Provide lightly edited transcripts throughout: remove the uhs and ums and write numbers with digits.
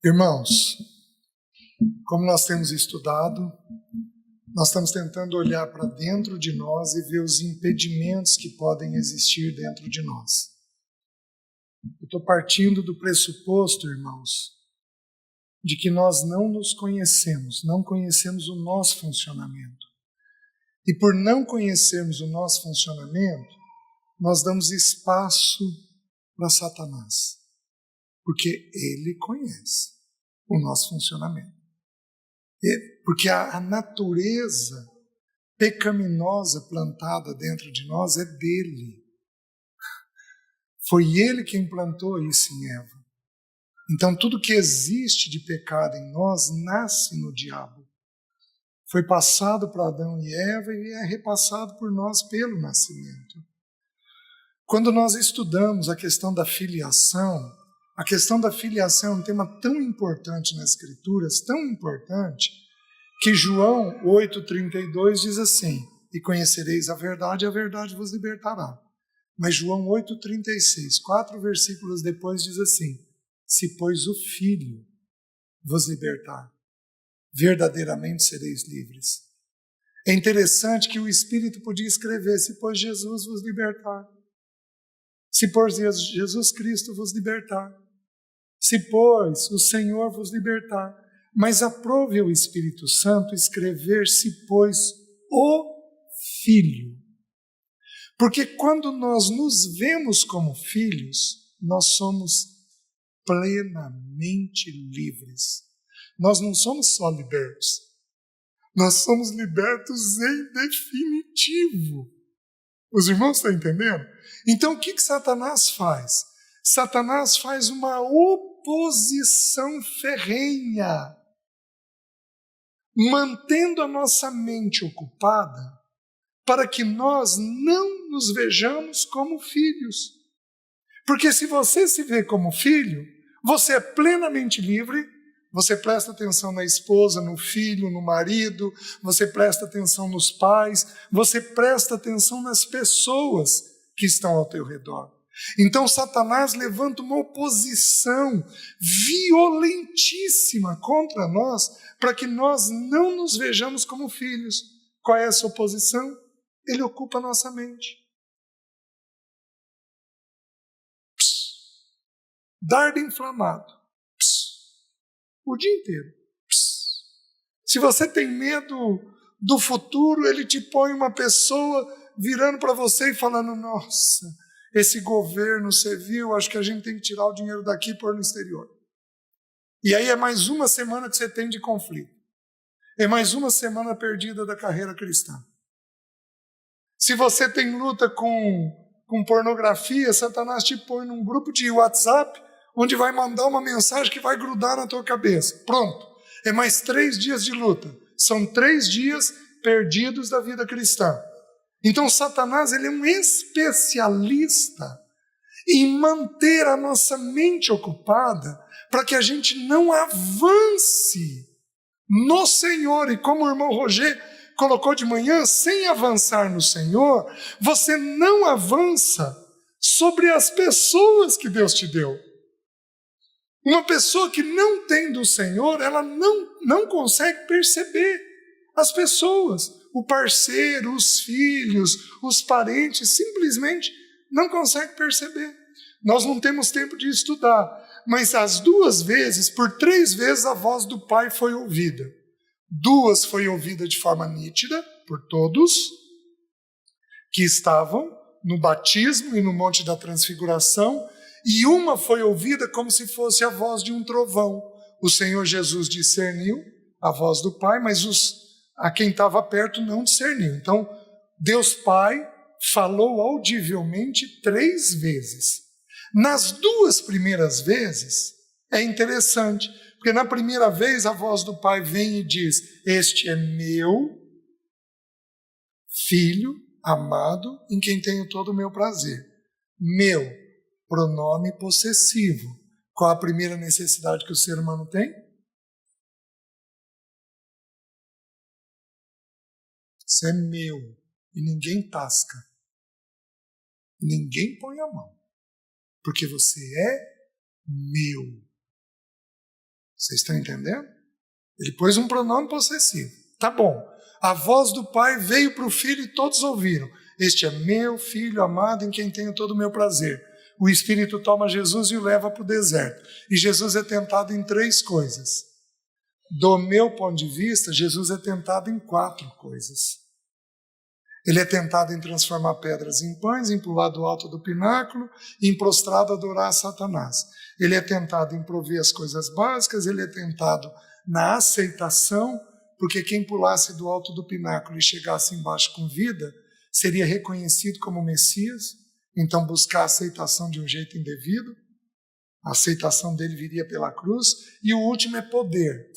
Irmãos, como nós temos estudado, nós estamos tentando olhar para dentro de nós e ver os impedimentos que podem existir dentro de nós. Eu estou partindo do pressuposto, irmãos, de que nós não nos conhecemos, não conhecemos o nosso funcionamento. E por não conhecermos o nosso funcionamento, nós damos espaço para Satanás, porque ele conhece o nosso funcionamento. Porque a natureza pecaminosa plantada dentro de nós é dele. Foi ele quem plantou isso em Eva. Então tudo que existe de pecado em nós nasce no diabo. Foi passado para Adão e Eva e é repassado por nós pelo nascimento. Quando nós estudamos a questão da filiação é um tema tão importante nas Escrituras, tão importante, que João 8,32 diz assim: e conhecereis a verdade vos libertará. Mas João 8,36, 4 versículos depois diz assim: se pois o Filho vos libertar, verdadeiramente sereis livres. É interessante que o Espírito podia escrever: se pois Jesus vos libertar, se pois Jesus Cristo vos libertar, se pois o Senhor vos libertar. Mas aprove ao Espírito Santo escrever: se pois o Filho. Porque quando nós nos vemos como filhos, nós somos plenamente livres. Nós não somos só libertos, nós somos libertos em definitivo. Os irmãos estão entendendo? Então o que Satanás faz? Satanás faz uma oposição ferrenha, mantendo a nossa mente ocupada para que nós não nos vejamos como filhos. Porque se você se vê como filho, você é plenamente livre, você presta atenção na esposa, no filho, no marido, você presta atenção nos pais, você presta atenção nas pessoas que estão ao teu redor. Então Satanás levanta uma oposição violentíssima contra nós, para que nós não nos vejamos como filhos. Qual é essa oposição? Ele ocupa a nossa mente. Dardo inflamado. O dia inteiro. Se você tem medo do futuro, ele te põe uma pessoa virando para você e falando: nossa, esse governo, você viu, acho que a gente tem que tirar o dinheiro daqui e pôr no exterior. E aí é mais uma semana que você tem de conflito. É mais uma semana perdida da carreira cristã. Se você tem luta com pornografia, Satanás te põe num grupo de WhatsApp, onde vai mandar uma mensagem que vai grudar na tua cabeça. Pronto, é mais 3 dias de luta. São 3 dias perdidos da vida cristã. Então Satanás, ele é um especialista em manter a nossa mente ocupada para que a gente não avance no Senhor. E como o irmão Roger colocou de manhã, sem avançar no Senhor, você não avança sobre as pessoas que Deus te deu. Uma pessoa que não tem do Senhor, ela não consegue perceber as pessoas, o parceiro, os filhos, os parentes, simplesmente não consegue perceber. Nós não temos tempo de estudar, mas as 2 vezes, por 3 vezes a voz do Pai foi ouvida. 2 foi ouvida de forma nítida por todos que estavam no batismo e no Monte da Transfiguração, e uma foi ouvida como se fosse a voz de um trovão. O Senhor Jesus discerniu a voz do Pai, mas a quem estava perto não discerniu. Então, Deus Pai falou audivelmente 3 vezes. Nas 2 primeiras vezes, é interessante, porque na primeira vez a voz do Pai vem e diz: este é meu Filho amado, em quem tenho todo o meu prazer. Meu, pronome possessivo. Qual a primeira necessidade que o ser humano tem? Isso é meu. E ninguém tasca. Ninguém põe a mão. Porque você é meu. Vocês estão entendendo? Ele pôs um pronome possessivo. Tá bom. A voz do Pai veio para o Filho e todos ouviram. Este é meu Filho amado em quem tenho todo o meu prazer. O Espírito toma Jesus e o leva para o deserto. E Jesus é tentado em 3 coisas. Do meu ponto de vista, Jesus é tentado em 4 coisas. Ele é tentado em transformar pedras em pães, em pular do alto do pináculo, em prostrado adorar a Satanás. Ele é tentado em prover as coisas básicas, ele é tentado na aceitação, porque quem pulasse do alto do pináculo e chegasse embaixo com vida, seria reconhecido como Messias, então buscar a aceitação de um jeito indevido. A aceitação dele viria pela cruz. E o último é poder.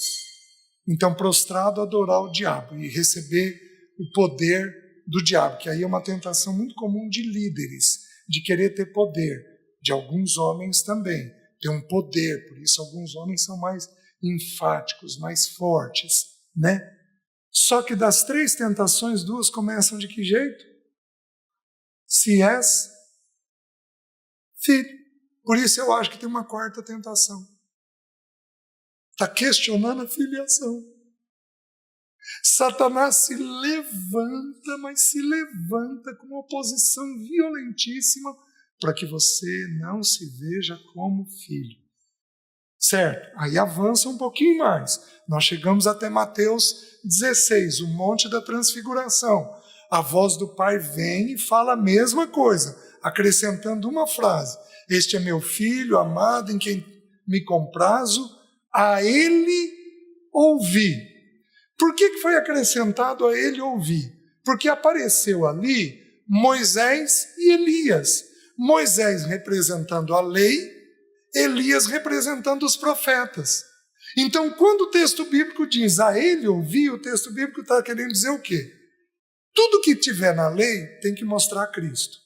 Então, prostrado, adorar o diabo e receber o poder do diabo, que aí é uma tentação muito comum de líderes, de querer ter poder, de alguns homens também, ter um poder, por isso alguns homens são mais enfáticos, mais fortes, né? Só que das 3 tentações, 2 começam de que jeito? Se és filho. Por isso eu acho que tem uma 4ª tentação. Está questionando a filiação. Satanás se levanta, mas se levanta com uma oposição violentíssima para que você não se veja como filho. Certo? Aí avança um pouquinho mais. Nós chegamos até Mateus 16, o Monte da Transfiguração. A voz do Pai vem e fala a mesma coisa, acrescentando uma frase. Este é meu Filho amado em quem me comprazo, a Ele ouvi. Por que foi acrescentado a Ele ouvir? Porque apareceu ali Moisés e Elias. Moisés representando a lei, Elias representando os profetas. Então, quando o texto bíblico diz a Ele ouvir, o texto bíblico está querendo dizer o quê? Tudo que tiver na lei tem que mostrar Cristo.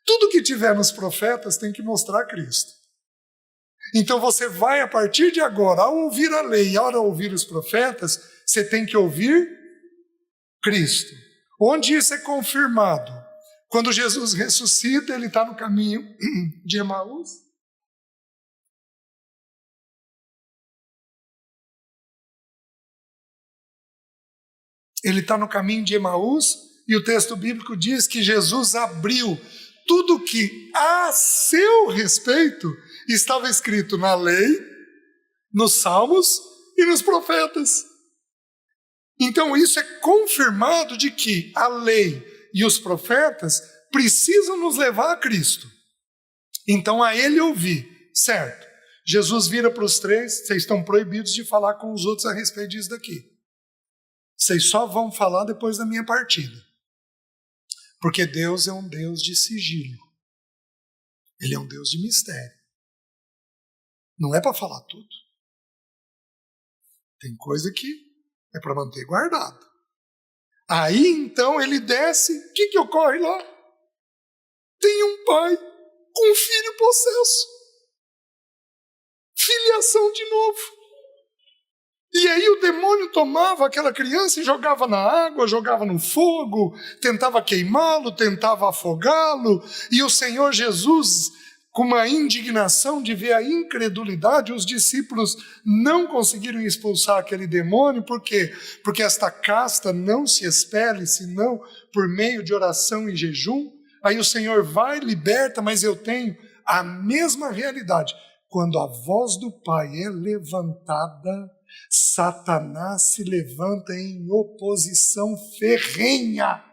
Tudo que tiver nos profetas tem que mostrar Cristo. Então você vai, a partir de agora, ao ouvir a lei e ao ouvir os profetas, você tem que ouvir Cristo. Onde isso é confirmado? Quando Jesus ressuscita, ele está no caminho de Emaús. Ele está no caminho de Emaús e o texto bíblico diz que Jesus abriu tudo que a seu respeito estava escrito na lei, nos salmos e nos profetas. Então isso é confirmado de que a lei e os profetas precisam nos levar a Cristo. Então a Ele ouvir, certo? Jesus vira para os 3, vocês estão proibidos de falar com os outros a respeito disso daqui. Vocês só vão falar depois da minha partida. Porque Deus é um Deus de sigilo. Ele é um Deus de mistério. Não é para falar tudo. Tem coisa que é para manter guardado. Aí então ele desce, o que ocorre lá? Tem um pai com um filho possesso. Filiação de novo. E aí o demônio tomava aquela criança e jogava na água, jogava no fogo, tentava queimá-lo, tentava afogá-lo, e o Senhor Jesus, com uma indignação de ver a incredulidade, os discípulos não conseguiram expulsar aquele demônio. Por quê? Porque esta casta não se expele, senão por meio de oração e jejum. Aí o Senhor vai, liberta, mas eu tenho a mesma realidade. Quando a voz do Pai é levantada, Satanás se levanta em oposição ferrenha,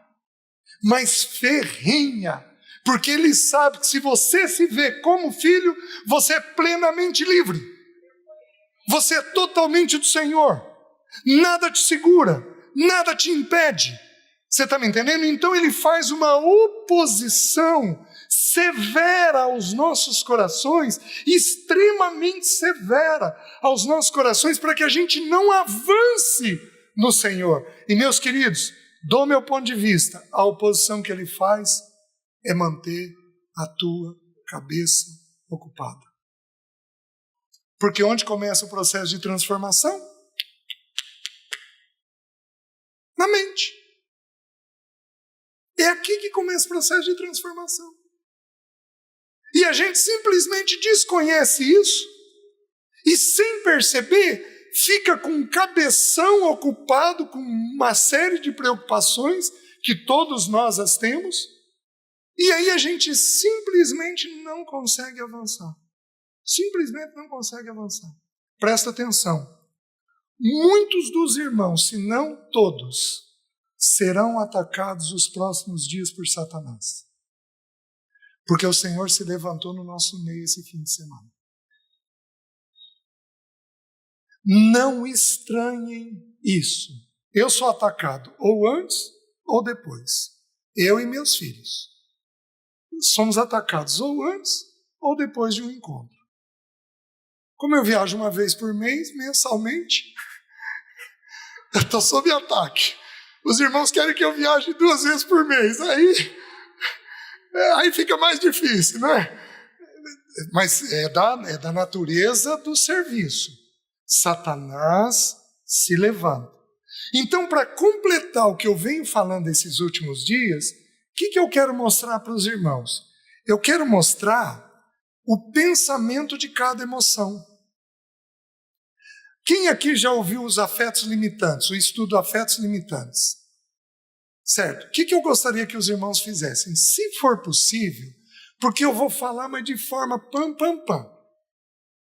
mas ferrenha, porque ele sabe que se você se vê como filho, você é plenamente livre, você é totalmente do Senhor, nada te segura, nada te impede. Você está me entendendo? Então ele faz uma oposição severa aos nossos corações, extremamente severa aos nossos corações, para que a gente não avance no Senhor. E meus queridos, do meu ponto de vista, a oposição que ele faz é manter a tua cabeça ocupada. Porque onde começa o processo de transformação? Na mente. É aqui que começa o processo de transformação. E a gente simplesmente desconhece isso E sem perceber, fica com um cabeção ocupado com uma série de preocupações, que todos nós as temos, e aí a gente simplesmente não consegue avançar. Simplesmente não consegue avançar. Presta atenção. Muitos dos irmãos, se não todos, serão atacados os próximos dias por Satanás. Porque o Senhor se levantou no nosso meio esse fim de semana. Não estranhem isso. Eu sou atacado ou antes ou depois. Eu e meus filhos. Somos atacados ou antes ou depois de um encontro. Como eu viajo uma vez por mês, mensalmente, eu estou sob ataque. Os irmãos querem que eu viaje 2 vezes por mês. Aí fica mais difícil, não é? Mas é da natureza do serviço. Satanás se levanta. Então, para completar o que eu venho falando esses últimos dias, o que eu quero mostrar para os irmãos? Eu quero mostrar o pensamento de cada emoção. Quem aqui já ouviu os afetos limitantes, o estudo afetos limitantes? Certo? O que eu gostaria que os irmãos fizessem? Se for possível, porque eu vou falar, mas de forma pam.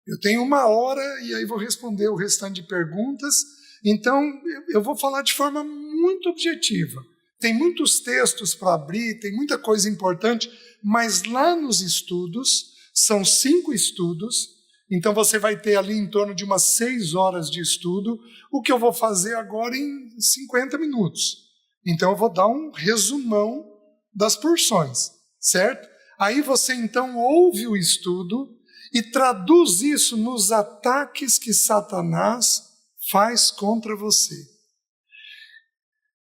Eu tenho 1 hora e aí vou responder o restante de perguntas. Então, eu vou falar de forma muito objetiva. Tem muitos textos para abrir, tem muita coisa importante, mas lá nos estudos, são 5 estudos, então você vai ter ali em torno de umas 6 horas de estudo, o que eu vou fazer agora em 50 minutos. Então eu vou dar um resumão das porções, certo? Aí você então ouve o estudo e traduz isso nos ataques que Satanás faz contra você.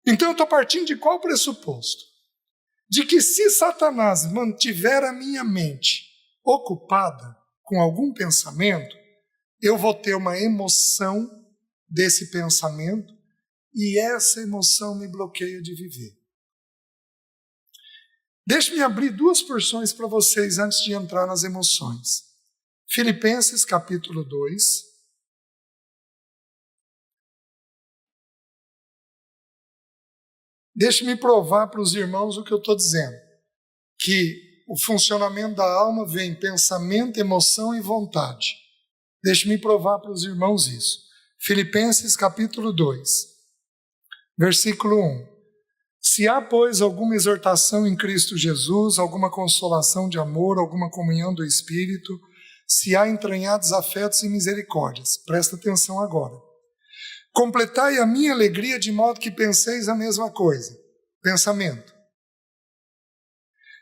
Então eu estou partindo de qual pressuposto? De que se Satanás mantiver a minha mente ocupada com algum pensamento, eu vou ter uma emoção desse pensamento e essa emoção me bloqueia de viver. Deixe-me abrir 2 porções para vocês antes de entrar nas emoções. Filipenses capítulo 2. Deixe-me provar para os irmãos o que eu estou dizendo. Que o funcionamento da alma vem pensamento, emoção e vontade. Deixe-me provar para os irmãos isso. Filipenses capítulo 2, versículo 1. Se há, pois, alguma exortação em Cristo Jesus, alguma consolação de amor, alguma comunhão do Espírito, se há entranhados afetos e misericórdias. Presta atenção agora. Completai a minha alegria de modo que penseis a mesma coisa. Pensamento.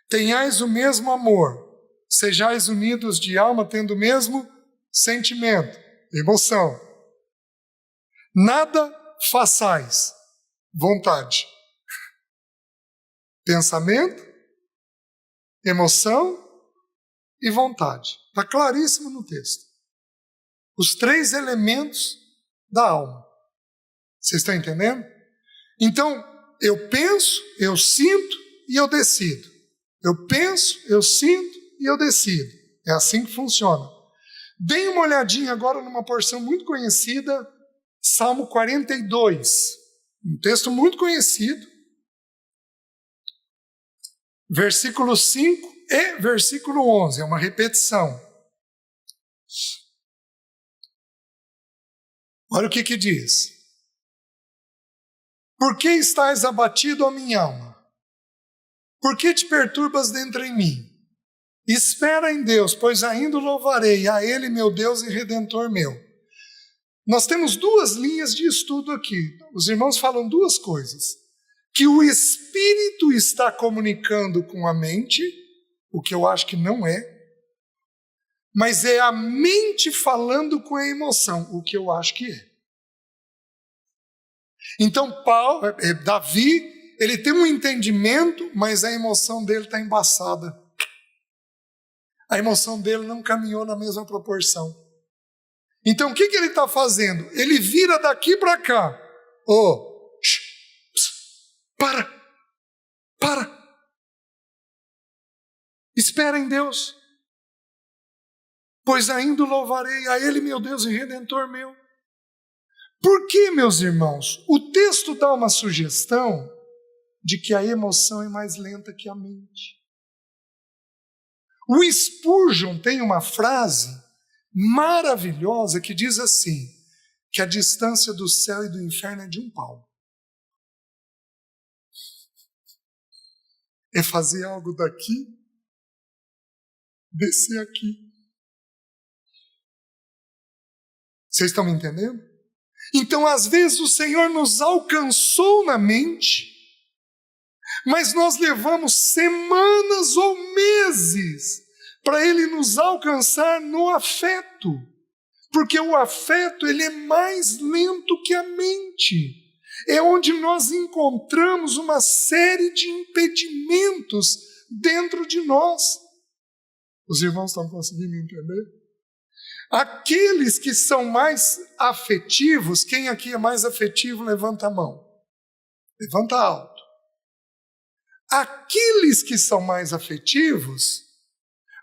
Tenhais o mesmo amor, sejais unidos de alma, tendo o mesmo sentimento, emoção. Nada façais, vontade. Pensamento, emoção e vontade. Está claríssimo no texto. Os 3 elementos da alma. Vocês estão entendendo? Então, eu penso, eu sinto e eu decido. Eu penso, eu sinto e eu decido. É assim que funciona. Deem uma olhadinha agora numa porção muito conhecida, Salmo 42. Um texto muito conhecido. Versículo 5 e versículo 11. É uma repetição. Olha o que diz. Por que estás abatido, ó minha alma? Por que te perturbas dentro em mim? Espera em Deus, pois ainda o louvarei, a Ele, meu Deus e Redentor meu. Nós temos 2 linhas de estudo aqui. Os irmãos falam 2 coisas. Que o Espírito está comunicando com a mente, o que eu acho que não é, mas é a mente falando com a emoção, o que eu acho que é. Então, Davi, ele tem um entendimento, mas a emoção dele está embaçada. A emoção dele não caminhou na mesma proporção. Então, o que ele está fazendo? Ele vira daqui para cá. Para. Espera em Deus. pois ainda o louvarei a Ele, meu Deus e Redentor meu. Por que, meus irmãos? O texto dá uma sugestão de que a emoção é mais lenta que a mente. O Spurgeon tem uma frase maravilhosa que diz assim, que a distância do céu e do inferno é de um palmo. É fazer algo daqui, descer aqui. Vocês estão me entendendo? Então, às vezes, o Senhor nos alcançou na mente, mas nós levamos semanas ou meses para Ele nos alcançar no afeto. Porque o afeto, ele é mais lento que a mente. É onde nós encontramos uma série de impedimentos dentro de nós. Os irmãos estão conseguindo entender? Aqueles que são mais afetivos, quem aqui é mais afetivo, levanta a mão. Levanta alto. Aqueles que são mais afetivos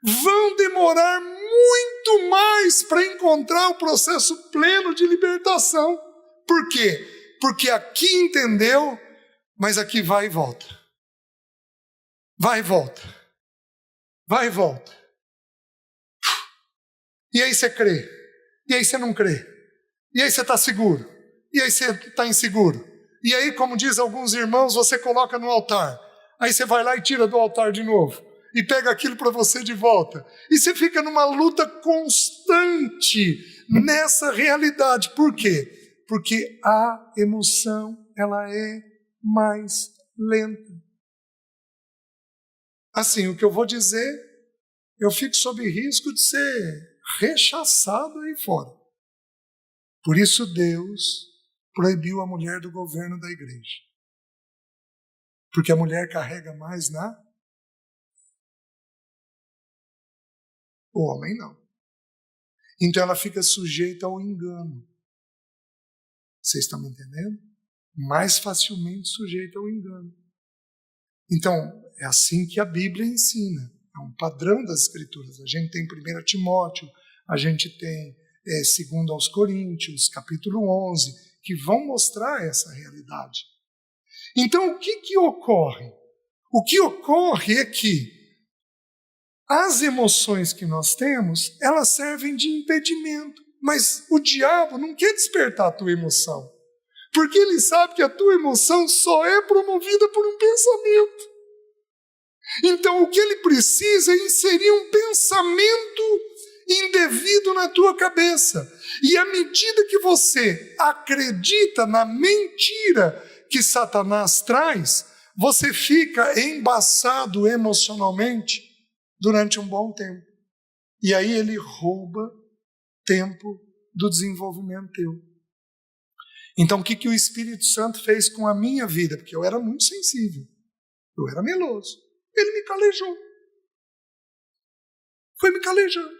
vão demorar muito mais para encontrar o processo pleno de libertação. Por quê? Porque aqui entendeu, mas aqui vai e volta. Vai e volta. Vai e volta. E aí você crê. E aí você não crê. E aí você está seguro. E aí você está inseguro. E aí, como diz alguns irmãos, você coloca no altar. Aí você vai lá e tira do altar de novo. E pega aquilo para você de volta. E você fica numa luta constante nessa realidade. Por quê? Porque a emoção, ela é mais lenta. Assim, o que eu vou dizer, eu fico sob risco de ser rechaçado aí fora. Por isso Deus proibiu a mulher do governo da igreja. Porque a mulher carrega mais o homem não. Então ela fica sujeita ao engano. Vocês estão me entendendo? Mais facilmente sujeita ao engano. Então, é assim que a Bíblia ensina. É um padrão das Escrituras. A gente tem 1 Timóteo, a gente tem 2 aos Coríntios, capítulo 11, que vão mostrar essa realidade. Então, o que ocorre? O que ocorre é que as emoções que nós temos, elas servem de impedimento. Mas o diabo não quer despertar a tua emoção. Porque ele sabe que a tua emoção só é promovida por um pensamento. Então o que ele precisa é inserir um pensamento indevido na tua cabeça. E à medida que você acredita na mentira que Satanás traz, você fica embaçado emocionalmente durante um bom tempo. E aí ele rouba tempo do desenvolvimento teu. Então o que o Espírito Santo fez com a minha vida? Porque eu era muito sensível. Eu era meloso. Ele me calejou. Foi me calejando.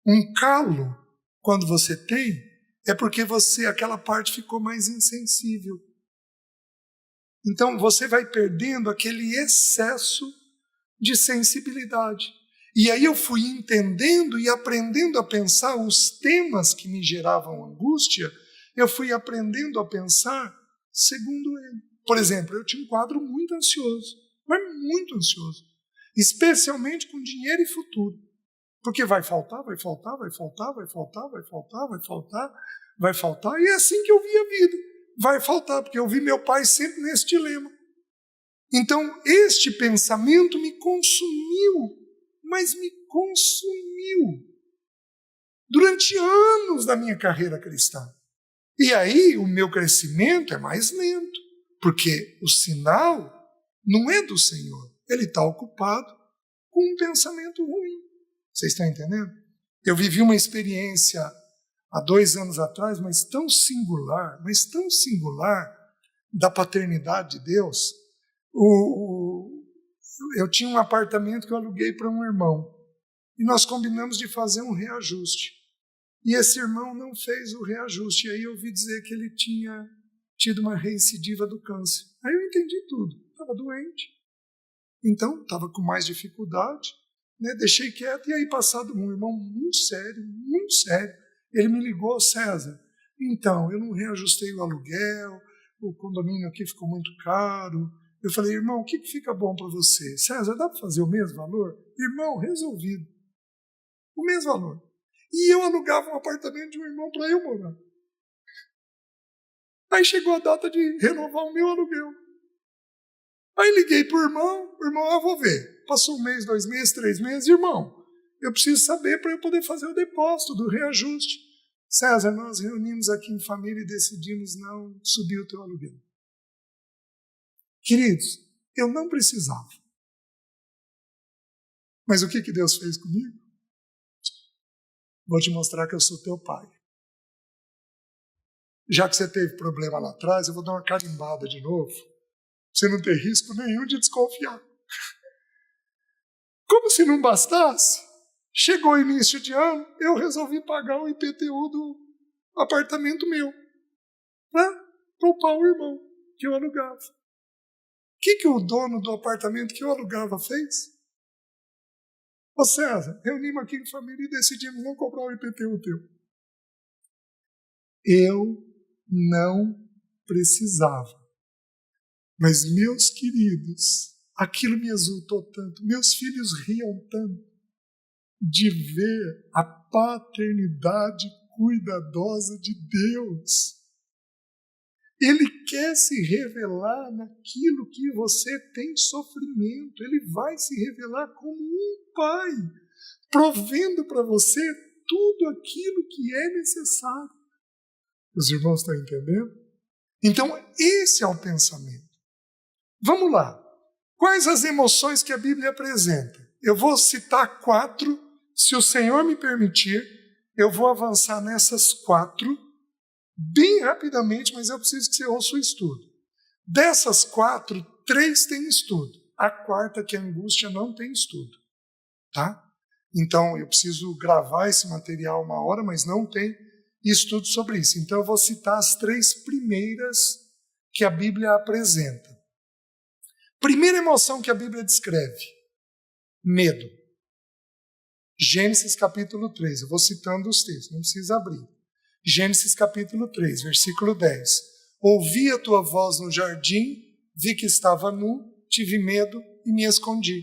Um calo, quando você tem, é porque aquela parte ficou mais insensível. Então você vai perdendo aquele excesso de sensibilidade. E aí eu fui entendendo e aprendendo a pensar os temas que me geravam angústia, eu fui aprendendo a pensar segundo ele. Por exemplo, eu tinha um quadro muito ansioso, mas muito ansioso, especialmente com dinheiro e futuro. Porque vai faltar, vai faltar, vai faltar, vai faltar, vai faltar, vai faltar, vai faltar, e é assim que eu vi a vida. Vai faltar, porque eu vi meu pai sempre nesse dilema. Então, este pensamento me consumiu, mas me consumiu durante anos da minha carreira cristã. E aí o meu crescimento é mais lento, porque o sinal não é do Senhor. Ele está ocupado com um pensamento ruim. Vocês estão entendendo? Eu vivi uma experiência há 2 anos atrás, mas tão singular, da paternidade de Deus. Eu tinha um apartamento que eu aluguei para um irmão, e nós combinamos de fazer um reajuste. E esse irmão não fez o reajuste, e aí eu ouvi dizer que ele tinha tido uma recidiva do câncer. Aí eu entendi tudo, estava doente, então estava com mais dificuldade, né, deixei quieto. E aí, passado um irmão muito sério, ele me ligou: César, então, eu não reajustei o aluguel, o condomínio aqui ficou muito caro. Eu falei: irmão, o que fica bom para você? César, dá para fazer o mesmo valor? Irmão, resolvido. O mesmo valor. E eu alugava um apartamento de um irmão para eu morar. Aí chegou a data de renovar o meu aluguel. Aí liguei para o irmão, vou ver. Passou 1 mês, 2 meses, 3 meses, irmão, eu preciso saber para eu poder fazer o depósito do reajuste. César, nós reunimos aqui em família e decidimos não subir o teu aluguel. Queridos, eu não precisava. Mas o que Deus fez comigo? Vou te mostrar que eu sou teu pai. Já que você teve problema lá atrás, eu vou dar uma carimbada de novo. Você não ter risco nenhum de desconfiar. Como se não bastasse, chegou o início de ano, eu resolvi pagar o IPTU do apartamento meu, para poupar o irmão que eu alugava. O que o dono do apartamento que eu alugava fez? Ô César, reunimos aqui em família e decidimos não cobrar o IPTU teu. Eu não precisava. Mas, meus queridos, aquilo me exultou tanto, meus filhos riam tanto de ver a paternidade cuidadosa de Deus. Ele quer se revelar naquilo que você tem sofrimento. Ele vai se revelar como um pai, provendo para você tudo aquilo que é necessário. Os irmãos estão entendendo? Então, esse é o pensamento. Vamos lá. Quais as emoções que a Bíblia apresenta? Eu vou citar 4. Se o Senhor me permitir, eu vou avançar nessas 4 bem rapidamente, mas eu preciso que você ouça o estudo. Dessas 4, 3 têm estudo. A 4ª, que é a angústia, não tem estudo. Tá? Então, eu preciso gravar esse material 1 hora, mas não tem estudo sobre isso. Então, eu vou citar as 3 primeiras que a Bíblia apresenta. Primeira emoção que a Bíblia descreve: medo. Gênesis capítulo 3, eu vou citando os textos, não precisa abrir. Gênesis capítulo 3, versículo 10. Ouvi a tua voz no jardim, vi que estava nu, tive medo e me escondi.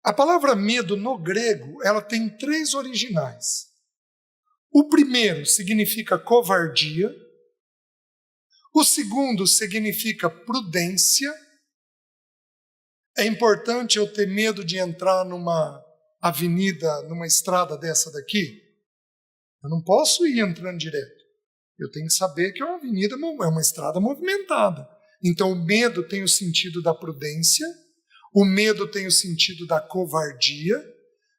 A palavra medo no grego, ela tem 3 originais. O primeiro significa covardia. O segundo significa prudência. É importante eu ter medo de entrar numa avenida, numa estrada dessa daqui? Eu não posso ir entrando direto. Eu tenho que saber que é uma avenida, é uma estrada movimentada. Então o medo tem o sentido da prudência, o medo tem o sentido da covardia,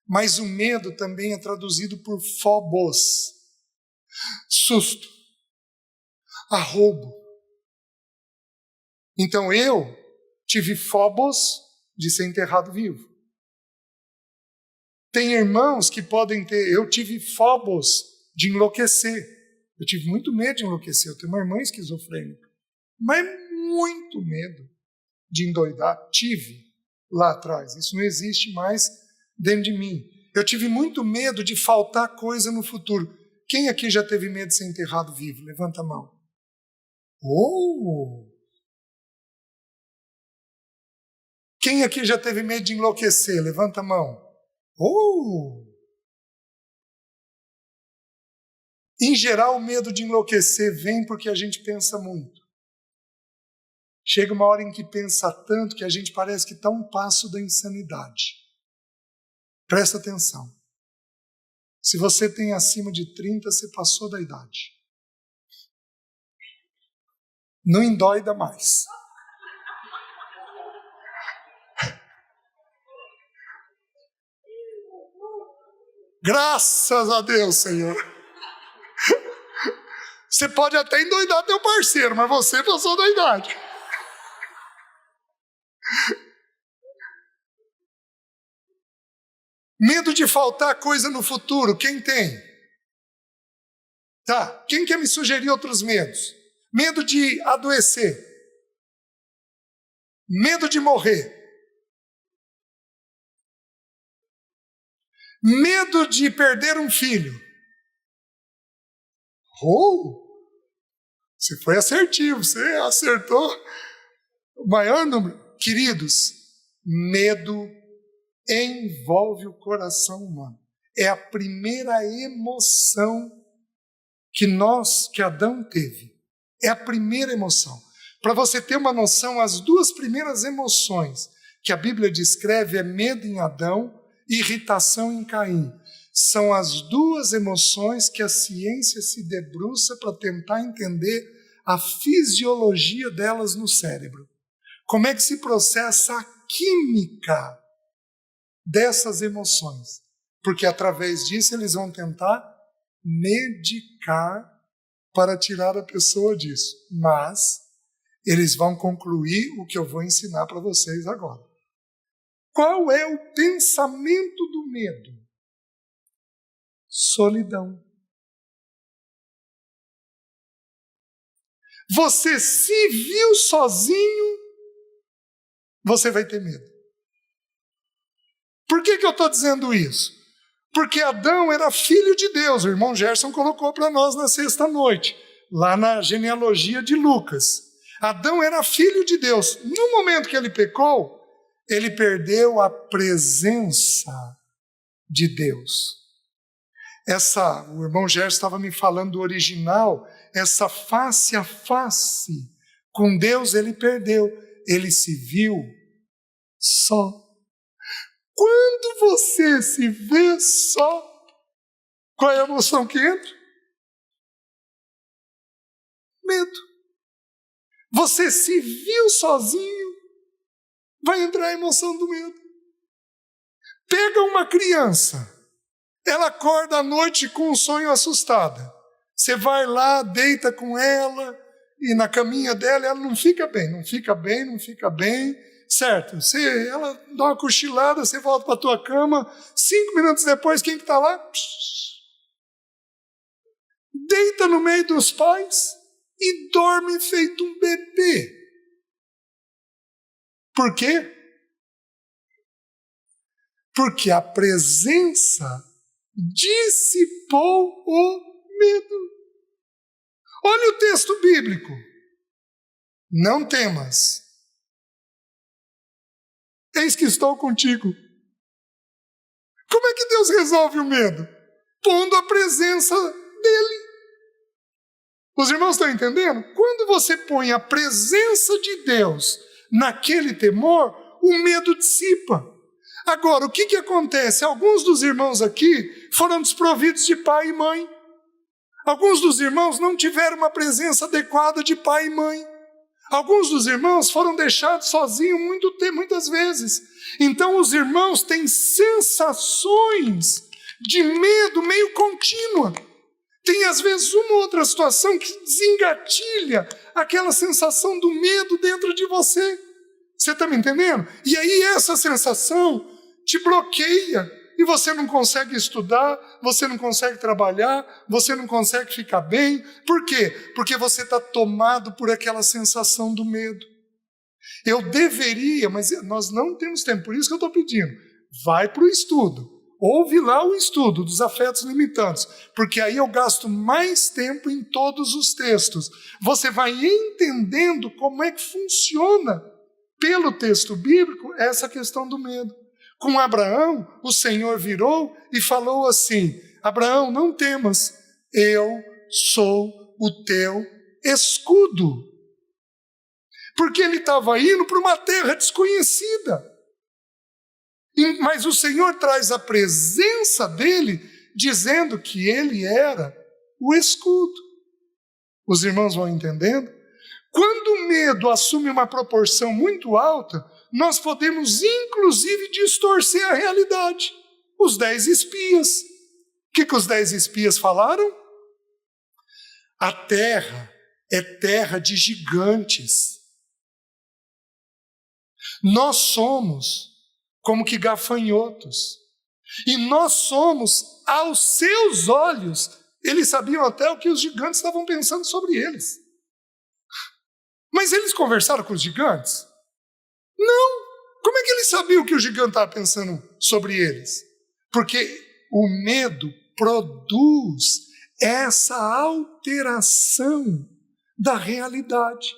mas o medo também é traduzido por phobos, susto, arroubo. Então eu tive phobos de ser enterrado vivo. Tem irmãos que podem ter... Eu tive phobos de enlouquecer. Eu tive muito medo de enlouquecer. Eu tenho uma irmã esquizofrênica. Mas muito medo de endoidar. Tive lá atrás. Isso não existe mais dentro de mim. Eu tive muito medo de faltar coisa no futuro. Quem aqui já teve medo de ser enterrado vivo? Levanta a mão. Oh! Quem aqui já teve medo de enlouquecer? Levanta a mão. Oh! Em geral, o medo de enlouquecer vem porque a gente pensa muito. Chega uma hora em que pensa tanto que a gente parece que está um passo da insanidade. Presta atenção. Se você tem acima de 30, você passou da idade. Não endoida mais. Graças a Deus, Senhor. Você pode até endoidar teu parceiro, mas você passou da idade. Medo de faltar coisa no futuro, quem tem? Tá, quem quer me sugerir outros medos? Medo de adoecer. Medo de morrer. Medo de perder um filho. Você foi assertivo, você acertou o maior número. Queridos, medo envolve o coração humano. É a primeira emoção que Adão teve. É a primeira emoção. Para você ter uma noção, as duas primeiras emoções que a Bíblia descreve é medo em Adão e irritação em Caim. São as duas emoções que a ciência se debruça para tentar entender a fisiologia delas no cérebro. Como é que se processa a química dessas emoções? Porque através disso eles vão tentar medicar para tirar a pessoa disso. Mas eles vão concluir o que eu vou ensinar para vocês agora. Qual é o pensamento do medo? Solidão. Você se viu sozinho, você vai ter medo. Por que eu estou dizendo isso? Porque Adão era filho de Deus. O irmão Gerson colocou para nós na sexta-noite, lá na genealogia de Lucas. Adão era filho de Deus. No momento que ele pecou, ele perdeu a presença de Deus. O irmão Gerson estava me falando do original, essa face a face com Deus ele perdeu. Ele se viu só. Quando você se vê só, qual é a emoção que entra? Medo. Você se viu sozinho, vai entrar a emoção do medo. Pega uma criança, ela acorda à noite com um sonho assustada. Você vai lá, deita com ela, e na caminha dela ela não fica bem, certo? Ela dá uma cochilada, você volta para a tua cama, 5 minutos depois, quem que está lá? Deita no meio dos pais e dorme feito um bebê. Por quê? Porque a presença dissipou o medo. Olha o texto bíblico. Não temas. Eis que estou contigo. Como é que Deus resolve o medo? Pondo a presença dele. Os irmãos estão entendendo? Quando você põe a presença de Deus naquele temor, o medo dissipa. Agora, o que acontece? Alguns dos irmãos aqui foram desprovidos de pai e mãe. Alguns dos irmãos não tiveram uma presença adequada de pai e mãe. Alguns dos irmãos foram deixados sozinhos muitas vezes. Então os irmãos têm sensações de medo meio contínua. Tem às vezes uma ou outra situação que desengatilha aquela sensação do medo dentro de você. Você está me entendendo? E aí essa sensação te bloqueia. E você não consegue estudar, você não consegue trabalhar, você não consegue ficar bem. Por quê? Porque você está tomado por aquela sensação do medo. Eu deveria, mas nós não temos tempo, por isso que eu estou pedindo. Vai para o estudo. Ouve lá o estudo dos afetos limitantes, porque aí eu gasto mais tempo em todos os textos. Você vai entendendo como é que funciona, pelo texto bíblico, essa questão do medo. Com Abraão, o Senhor virou e falou assim: Abraão, não temas, eu sou o teu escudo. Porque ele estava indo para uma terra desconhecida. Mas o Senhor traz a presença dele, dizendo que ele era o escudo. Os irmãos vão entendendo? Quando o medo assume uma proporção muito alta, nós podemos, inclusive, distorcer a realidade. Os 10 espias. O que os 10 espias falaram? A terra é terra de gigantes. Nós somos como que gafanhotos. E nós somos, aos seus olhos, eles sabiam até o que os gigantes estavam pensando sobre eles. Mas eles conversaram com os gigantes? Não. Como é que eles sabiam o que o gigante estava pensando sobre eles? Porque o medo produz essa alteração da realidade.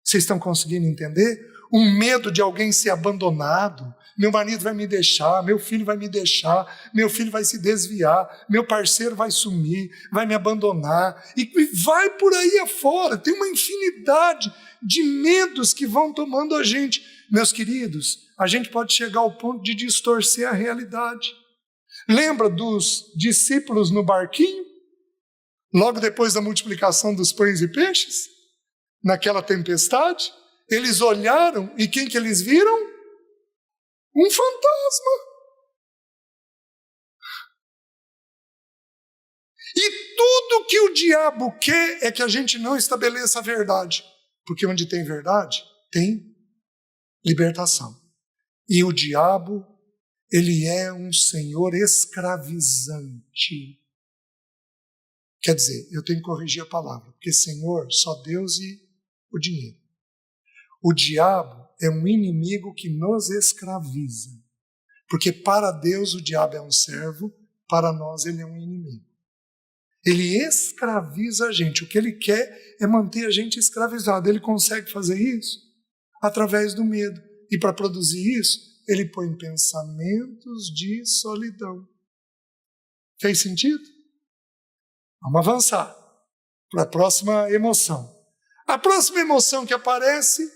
Vocês estão conseguindo entender? Um medo de alguém ser abandonado. Meu marido vai me deixar, meu filho vai me deixar, meu filho vai se desviar, meu parceiro vai sumir, vai me abandonar, e vai por aí afora. Tem uma infinidade de medos que vão tomando a gente. Meus queridos, a gente pode chegar ao ponto de distorcer a realidade. Lembra dos discípulos no barquinho? Logo depois da multiplicação dos pães e peixes? Naquela tempestade? Eles olharam e quem que eles viram? Um fantasma. E tudo que o diabo quer é que a gente não estabeleça a verdade. Porque onde tem verdade, tem libertação. E o diabo, ele é um senhor escravizante. Quer dizer, eu tenho que corrigir a palavra, porque senhor, só Deus e o dinheiro. O diabo é um inimigo que nos escraviza. Porque para Deus o diabo é um servo, para nós ele é um inimigo. Ele escraviza a gente. O que ele quer é manter a gente escravizado. Ele consegue fazer isso através do medo. E para produzir isso, ele põe pensamentos de solidão. Fez sentido? Vamos avançar para a próxima emoção. A próxima emoção que aparece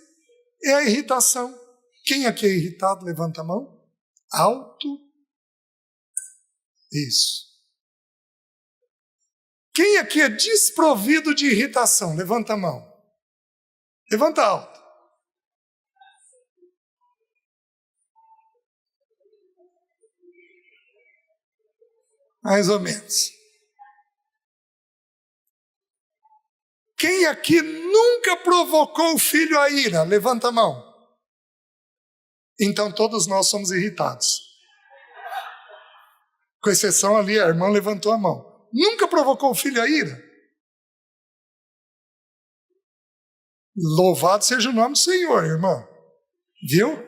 é a irritação. Quem aqui é irritado? Levanta a mão. Alto. Isso. Quem aqui é desprovido de irritação? Levanta a mão. Levanta alto. Mais ou menos. Quem aqui nunca provocou o filho à ira? Levanta a mão. Então todos nós somos irritados. Com exceção ali, a irmã levantou a mão. Nunca provocou o filho à ira? Louvado seja o nome do Senhor, irmã. Viu?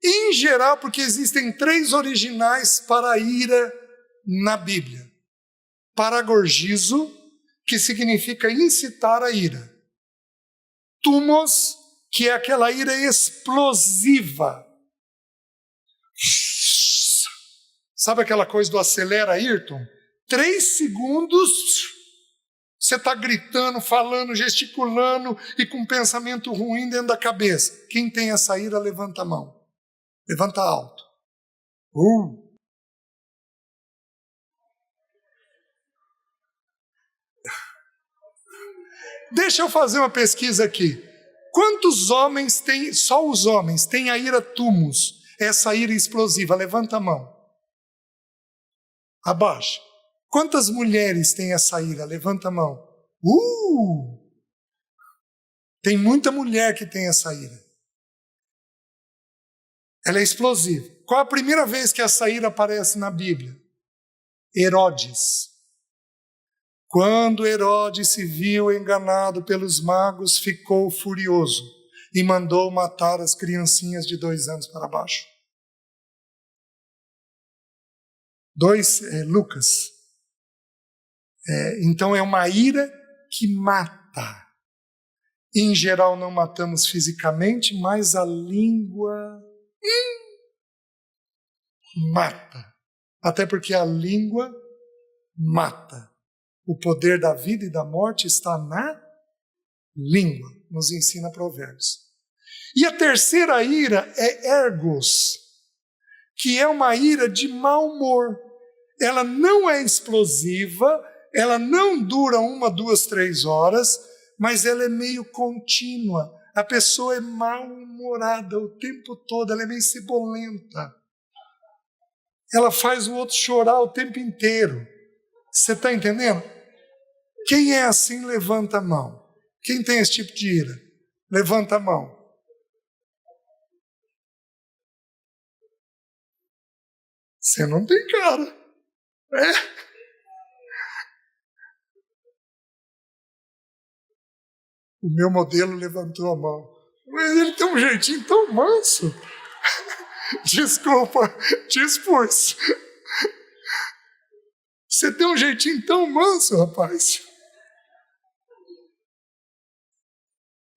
Em geral, porque existem 3 originais para a ira na Bíblia. Paragorgizo, que significa incitar a ira. Tumos, que é aquela ira explosiva. Sabe aquela coisa do acelera, Ayrton? 3 segundos, você está gritando, falando, gesticulando e com um pensamento ruim dentro da cabeça. Quem tem essa ira, levanta a mão. Levanta alto. Deixa eu fazer uma pesquisa aqui. Quantos homens têm, só os homens, têm a ira tumos, essa ira explosiva? Levanta a mão. Abaixa. Quantas mulheres têm essa ira? Levanta a mão. Tem muita mulher que tem essa ira. Ela é explosiva. Qual a primeira vez que essa ira aparece na Bíblia? Herodes. Quando Herodes se viu enganado pelos magos, ficou furioso e mandou matar as criancinhas de 2 anos para baixo. Lucas. Então é uma ira que mata. Em geral não matamos fisicamente, mas a língua mata. Até porque a língua mata. O poder da vida e da morte está na língua, nos ensina Provérbios. E a terceira ira é ergos, que é uma ira de mau humor. Ela não é explosiva, ela não dura 1, 2, 3 horas, mas ela é meio contínua. A pessoa é mal-humorada o tempo todo, ela é meio cebolenta. Ela faz o outro chorar o tempo inteiro. Você está entendendo? Quem é assim, levanta a mão. Quem tem esse tipo de ira? Levanta a mão. Você não tem cara. O meu modelo levantou a mão. Mas ele tem um jeitinho tão manso. Desculpa, te expus. Você tem um jeitinho tão manso, rapaz.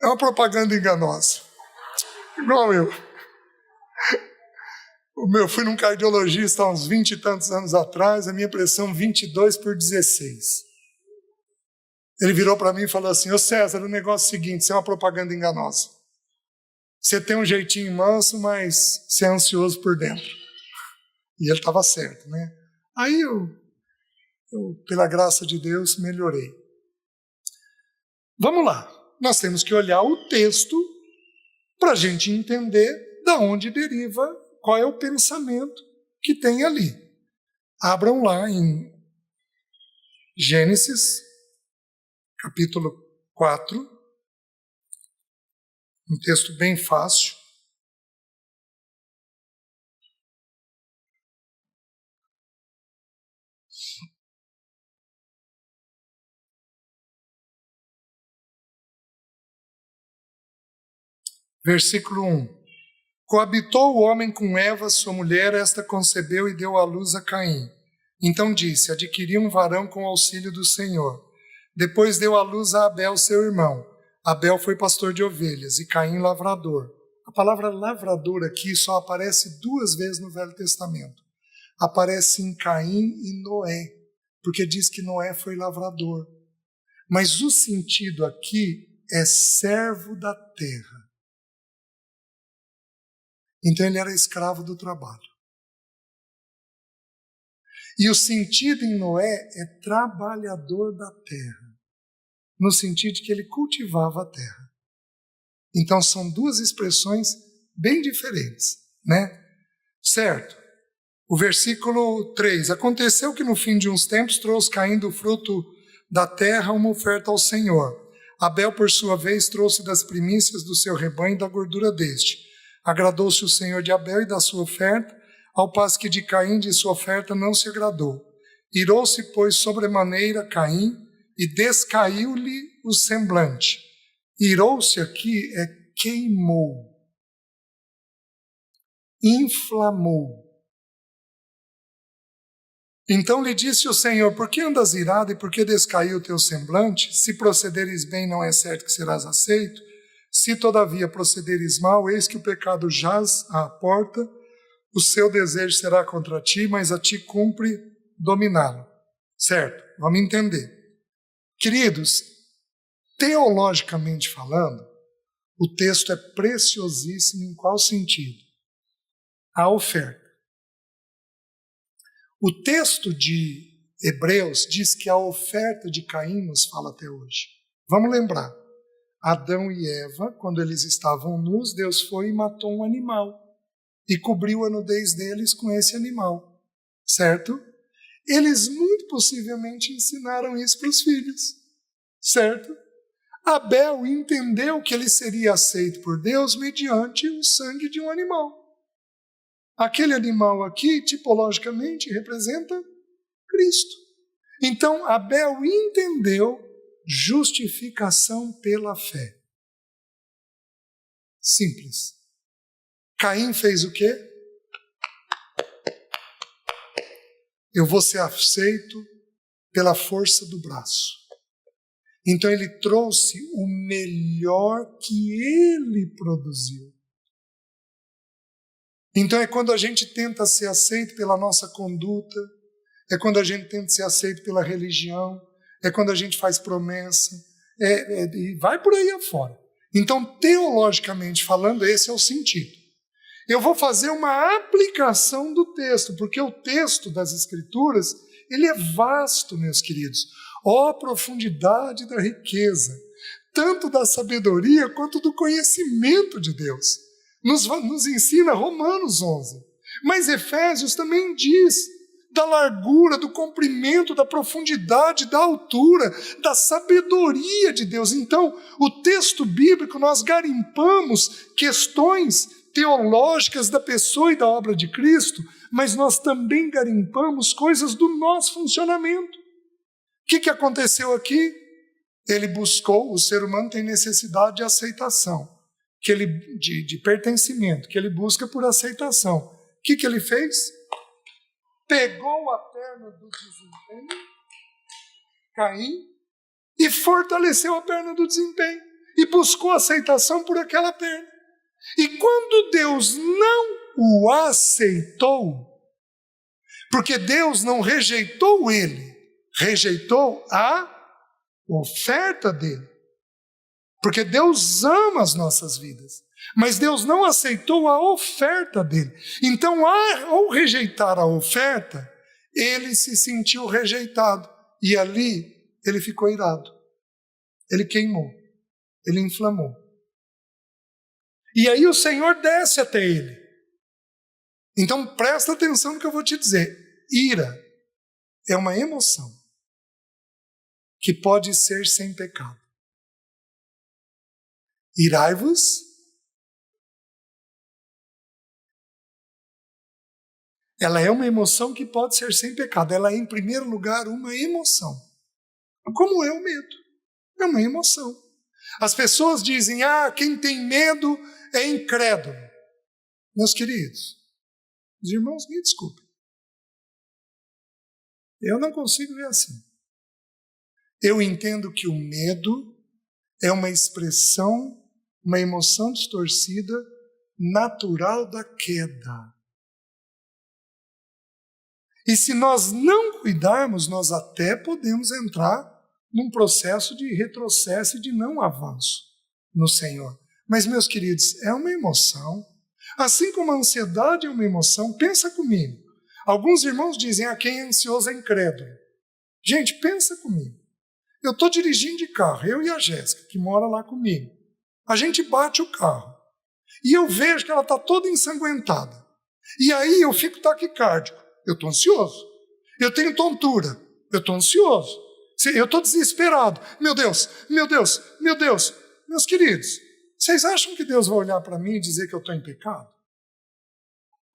É uma propaganda enganosa. Igual eu. Fui num cardiologista há uns 20 e tantos anos atrás, a minha pressão 22/16. Ele virou para mim e falou assim: ô César, o negócio é o seguinte, isso é uma propaganda enganosa. Você tem um jeitinho manso, mas você é ansioso por dentro. E ele estava certo, né? Aí eu, pela graça de Deus, melhorei. Vamos lá. Nós temos que olhar o texto para a gente entender de onde deriva, qual é o pensamento que tem ali. Abram lá em Gênesis, capítulo 4, um texto bem fácil. Versículo 1. Coabitou o homem com Eva, sua mulher, esta concebeu e deu à luz a Caim. Então disse: adquiri um varão com o auxílio do Senhor. Depois deu à luz a Abel, seu irmão. Abel foi pastor de ovelhas e Caim lavrador. A palavra lavrador aqui só aparece 2 vezes no Velho Testamento. Aparece em Caim e Noé, porque diz que Noé foi lavrador. Mas o sentido aqui é servo da terra. Então ele era escravo do trabalho. E o sentido em Noé é trabalhador da terra, no sentido de que ele cultivava a terra. Então são 2 expressões bem diferentes, né? Certo? O versículo 3. Aconteceu que no fim de uns tempos trouxe Caim do fruto da terra uma oferta ao Senhor. Abel, por sua vez, trouxe das primícias do seu rebanho e da gordura deste. Agradou-se o Senhor de Abel e da sua oferta, ao passo que de Caim de sua oferta não se agradou. Irou-se, pois, sobremaneira Caim e descaiu-lhe o semblante. Irou-se aqui é queimou, inflamou. Então lhe disse o Senhor: por que andas irado e por que descaiu o teu semblante? Se procederes bem, não é certo que serás aceito. Se todavia procederes mal, eis que o pecado jaz à porta, o seu desejo será contra ti, mas a ti cumpre dominá-lo. Certo? Vamos entender. Queridos, teologicamente falando, o texto é preciosíssimo em qual sentido? A oferta. O texto de Hebreus diz que a oferta de Caim nos fala até hoje. Vamos lembrar. Adão e Eva, quando eles estavam nus, Deus foi e matou um animal e cobriu a nudez deles com esse animal, certo? Eles muito possivelmente ensinaram isso para os filhos, certo? Abel entendeu que ele seria aceito por Deus mediante o sangue de um animal. Aquele animal aqui, tipologicamente, representa Cristo. Então, Abel entendeu justificação pela fé. Simples. Caim fez o quê? Eu vou ser aceito pela força do braço. Então ele trouxe o melhor que ele produziu. Então é quando a gente tenta ser aceito pela nossa conduta, é quando a gente tenta ser aceito pela religião, é quando a gente faz promessa, e vai por aí afora. Então, teologicamente falando, esse é o sentido. Eu vou fazer uma aplicação do texto, porque o texto das Escrituras, ele é vasto, meus queridos. Ó profundidade da riqueza, tanto da sabedoria quanto do conhecimento de Deus. Nos ensina Romanos 11. Mas Efésios também diz da largura, do comprimento, da profundidade, da altura, da sabedoria de Deus. Então, o texto bíblico, nós garimpamos questões teológicas da pessoa e da obra de Cristo, mas nós também garimpamos coisas do nosso funcionamento. O que aconteceu aqui? Ele buscou, o ser humano tem necessidade de aceitação, de pertencimento, que ele busca por aceitação. O que ele fez? pegou a perna do desempenho, Caim, e fortaleceu a perna do desempenho, e buscou aceitação por aquela perna. E quando Deus não o aceitou, porque Deus não rejeitou ele, rejeitou a oferta dele. Porque Deus ama as nossas vidas, mas Deus não aceitou a oferta dele. Então, ao rejeitar a oferta, ele se sentiu rejeitado. E ali, ele ficou irado. Ele queimou. Ele inflamou. E aí o Senhor desce até ele. Então, presta atenção no que eu vou te dizer. Ira é uma emoção que pode ser sem pecado. Irai-vos. Ela é uma emoção que pode ser sem pecado. Ela é, em primeiro lugar, uma emoção. Como é o medo? É uma emoção. As pessoas dizem, quem tem medo é incrédulo. Meus queridos, os irmãos, me desculpem. Eu não consigo ver assim. Eu entendo que o medo é uma expressão, uma emoção distorcida, natural da queda. E se nós não cuidarmos, nós até podemos entrar num processo de retrocesso e de não avanço no Senhor. Mas, meus queridos, é uma emoção. Assim como a ansiedade é uma emoção, pensa comigo. Alguns irmãos dizem, quem é ansioso é incrédulo. Gente, pensa comigo. Eu estou dirigindo de carro, eu e a Jéssica, que mora lá comigo. A gente bate o carro. E eu vejo que ela está toda ensanguentada. E aí eu fico taquicárdico. Eu estou ansioso. Eu tenho tontura. Eu estou ansioso. Eu estou desesperado. Meu Deus, meu Deus, meu Deus. Meus queridos, vocês acham que Deus vai olhar para mim e dizer que eu estou em pecado?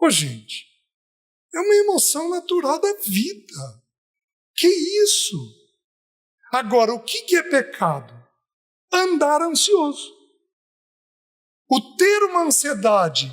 Ô, gente, é uma emoção natural da vida. Que isso? Agora, o que é pecado? Andar ansioso. O ter uma ansiedade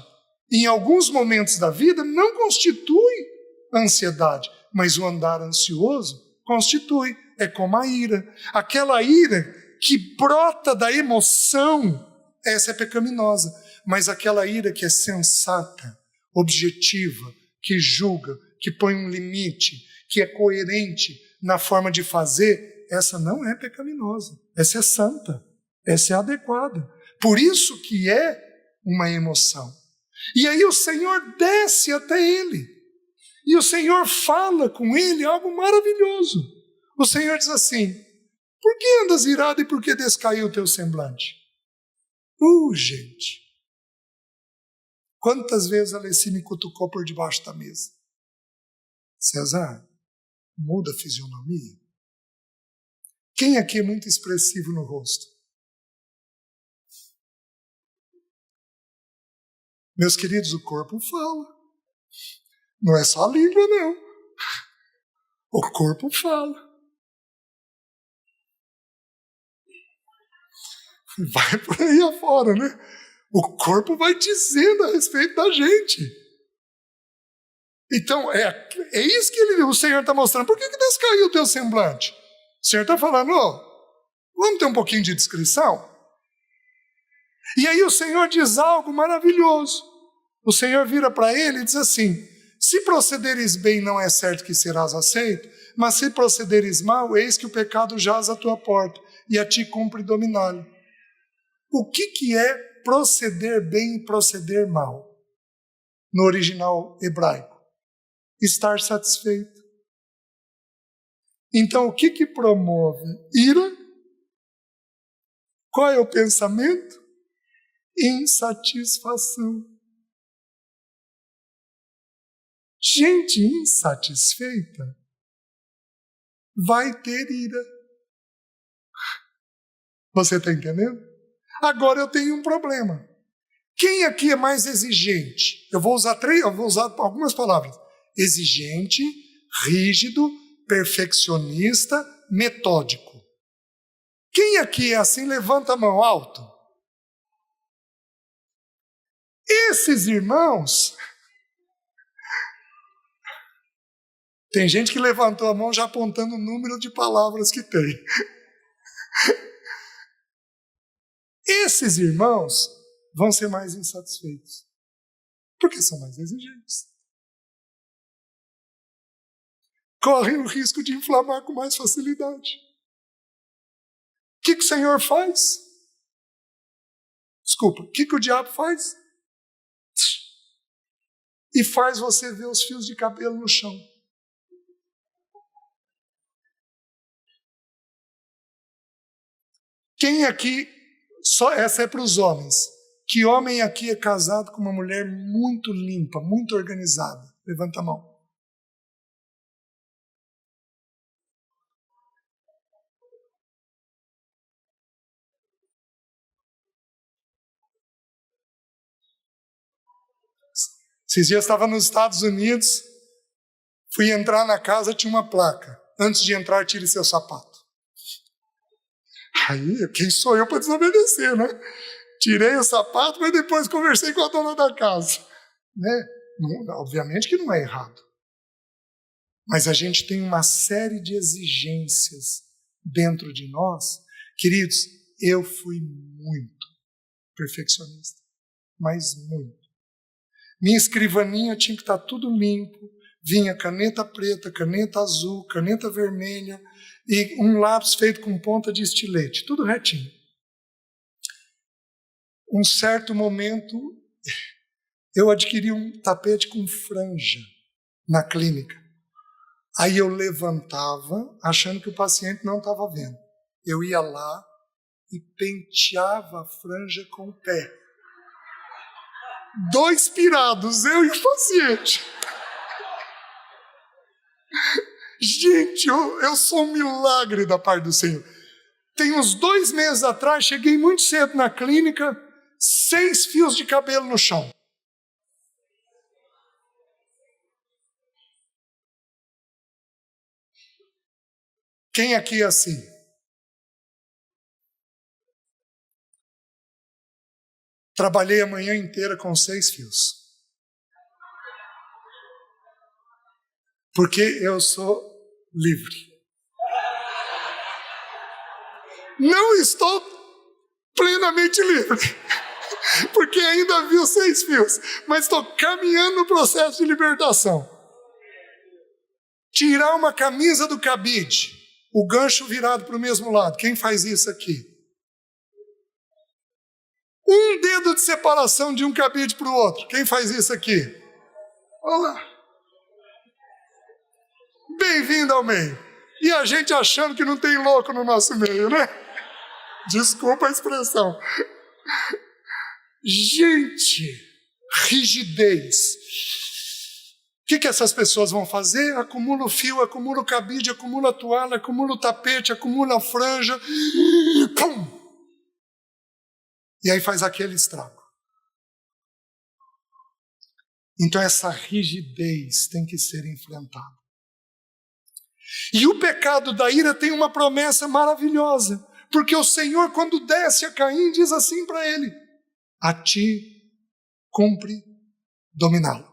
em alguns momentos da vida não constitui ansiedade, mas o andar ansioso constitui. É como a ira. Aquela ira que brota da emoção, essa é pecaminosa. Mas aquela ira que é sensata, objetiva, que julga, que põe um limite, que é coerente na forma de fazer, essa não é pecaminosa. Essa é santa. Essa é adequada. Por isso que é uma emoção. E aí o Senhor desce até ele. E o Senhor fala com ele algo maravilhoso. O Senhor diz assim, por que andas irado e por que descaiu o teu semblante? Gente, quantas vezes a Alessi me cutucou por debaixo da mesa? César, muda a fisionomia. Quem aqui é muito expressivo no rosto? Meus queridos, o corpo fala. Não é só a língua, não. O corpo fala. Vai por aí afora, né? O corpo vai dizendo a respeito da gente. Então, é isso que o Senhor está mostrando. Por que descaiu o teu semblante? O Senhor está falando, vamos ter um pouquinho de discrição? E aí o Senhor diz algo maravilhoso. O Senhor vira para ele e diz assim, se procederes bem, não é certo que serás aceito, mas se procederes mal, eis que o pecado jaz à tua porta, e a ti cumpre dominá-lo. O que é proceder bem e proceder mal? No original hebraico. Estar satisfeito. Então, o que promove ira? Qual é o pensamento? Insatisfação. Gente insatisfeita vai ter ira. Você está entendendo? Agora eu tenho um problema. Quem aqui é mais exigente? Eu vou usar algumas palavras. Exigente, rígido, perfeccionista, metódico. Quem aqui é assim, levanta a mão alto. Esses irmãos Tem gente que levantou a mão já apontando o número de palavras que tem. Esses irmãos vão ser mais insatisfeitos, porque são mais exigentes. Correm o risco de inflamar com mais facilidade. O que o Senhor faz? Desculpa, o que o diabo faz? E faz você ver os fios de cabelo no chão. Quem aqui, só essa é para os homens, que homem aqui é casado com uma mulher muito limpa, muito organizada? Levanta a mão. Esses dias eu estava nos Estados Unidos, fui entrar na casa, tinha uma placa. Antes de entrar, tire seu sapato. Aí, quem sou eu para desobedecer, né? Tirei o sapato, mas depois conversei com a dona da casa. Né? Obviamente que não é errado. Mas a gente tem uma série de exigências dentro de nós. Queridos, eu fui muito perfeccionista, mas muito. Minha escrivaninha tinha que estar tudo limpo, vinha caneta preta, caneta azul, caneta vermelha e um lápis feito com ponta de estilete, tudo retinho. Um certo momento, eu adquiri um tapete com franja na clínica. Aí eu levantava, achando que o paciente não estava vendo. Eu ia lá e penteava a franja com o pé. 2 pirados, eu e o paciente. Gente, eu sou um milagre da parte do Senhor. Tem uns 2 meses atrás, cheguei muito cedo na clínica, 6 fios de cabelo no chão. Quem aqui é assim? Trabalhei a manhã inteira com 6 fios. Porque eu sou livre. Não estou plenamente livre, porque ainda vi os 6 fios, mas estou caminhando no processo de libertação. Tirar uma camisa do cabide, o gancho virado para o mesmo lado. Quem faz isso aqui? Um dedo de separação de um cabide para o outro. Quem faz isso aqui? Olá. Bem-vindo ao meio. E a gente achando que não tem louco no nosso meio, né? Desculpa a expressão. Gente, rigidez. O que essas pessoas vão fazer? Acumula o fio, acumula o cabide, acumula a toalha, acumula o tapete, acumula a franja. Pum! E aí faz aquele estrago. Então essa rigidez tem que ser enfrentada. E o pecado da ira tem uma promessa maravilhosa, porque o Senhor, quando desce a Caim, diz assim para ele: a ti cumpre dominá-lo.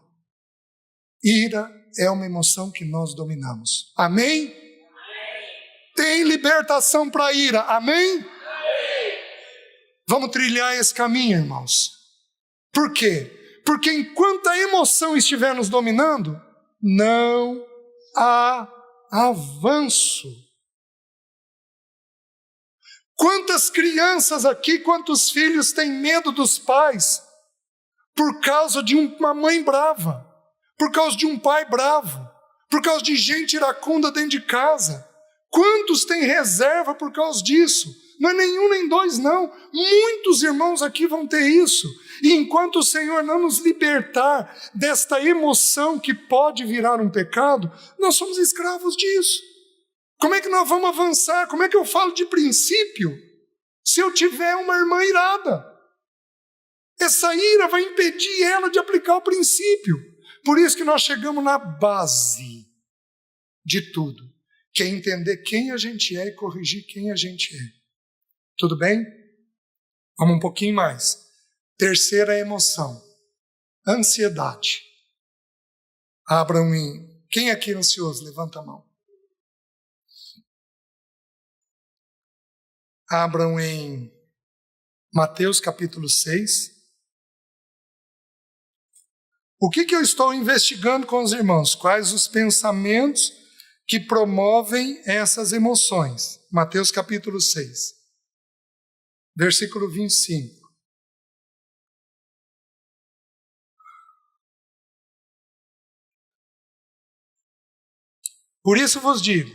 Ira é uma emoção que nós dominamos. Amém? Amém. Tem libertação para a ira. Amém? Amém? Vamos trilhar esse caminho, irmãos. Por quê? Porque enquanto a emoção estiver nos dominando, não há avanço. Quantas crianças aqui, quantos filhos têm medo dos pais por causa de uma mãe brava, por causa de um pai bravo, por causa de gente iracunda dentro de casa? Quantos têm reserva por causa disso? Não é nenhum nem 2, não. Muitos irmãos aqui vão ter isso. E enquanto o Senhor não nos libertar desta emoção que pode virar um pecado, nós somos escravos disso. Como é que nós vamos avançar? Como é que eu falo de princípio se eu tiver uma irmã irada? Essa ira vai impedir ela de aplicar o princípio. Por isso que nós chegamos na base de tudo, que é entender quem a gente é e corrigir quem a gente é. Tudo bem? Vamos um pouquinho mais. Terceira emoção, ansiedade. Abram em Quem aqui é ansioso? Levanta a mão. Abram em Mateus capítulo 6. O que eu estou investigando com os irmãos? Quais os pensamentos que promovem essas emoções? Mateus capítulo 6, versículo 25. Por isso vos digo,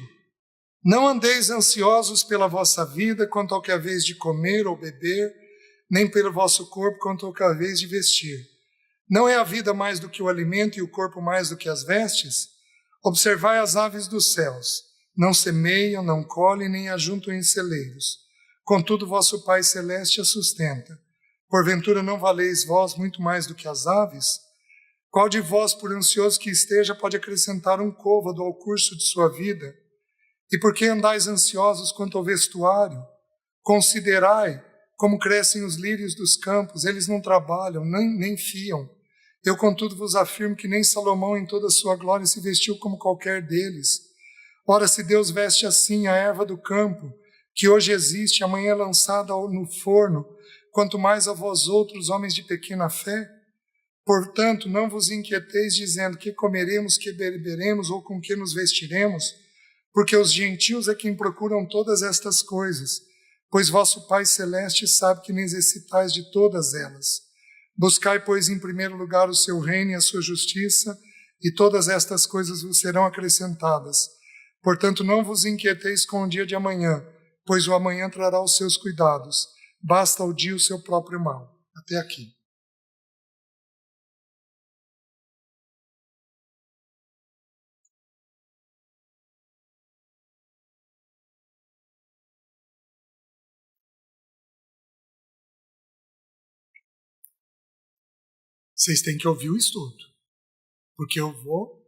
não andeis ansiosos pela vossa vida quanto ao que haveis de comer ou beber, nem pelo vosso corpo quanto ao que haveis de vestir. Não é a vida mais do que o alimento e o corpo mais do que as vestes? Observai as aves dos céus. Não semeiam, não colhem, nem ajuntam em celeiros. Contudo, vosso Pai Celeste a sustenta. Porventura não valeis vós muito mais do que as aves? Qual de vós, por ansioso que esteja, pode acrescentar um côvado ao curso de sua vida? E por que andais ansiosos quanto ao vestuário? Considerai como crescem os lírios dos campos, eles não trabalham, nem fiam. Eu, contudo, vos afirmo que nem Salomão em toda a sua glória se vestiu como qualquer deles. Ora, se Deus veste assim a erva do campo, que hoje existe, amanhã é lançada no forno, quanto mais a vós outros, homens de pequena fé? Portanto, não vos inquieteis dizendo que comeremos, que beberemos ou com que nos vestiremos, porque os gentios é quem procuram todas estas coisas, pois vosso Pai Celeste sabe que necessitais de todas elas. Buscai, pois, em primeiro lugar o seu reino e a sua justiça, e todas estas coisas vos serão acrescentadas. Portanto, não vos inquieteis com o dia de amanhã, pois o amanhã trará os seus cuidados. Basta ao dia o seu próprio mal. Até aqui. Vocês têm que ouvir o estudo, porque eu vou...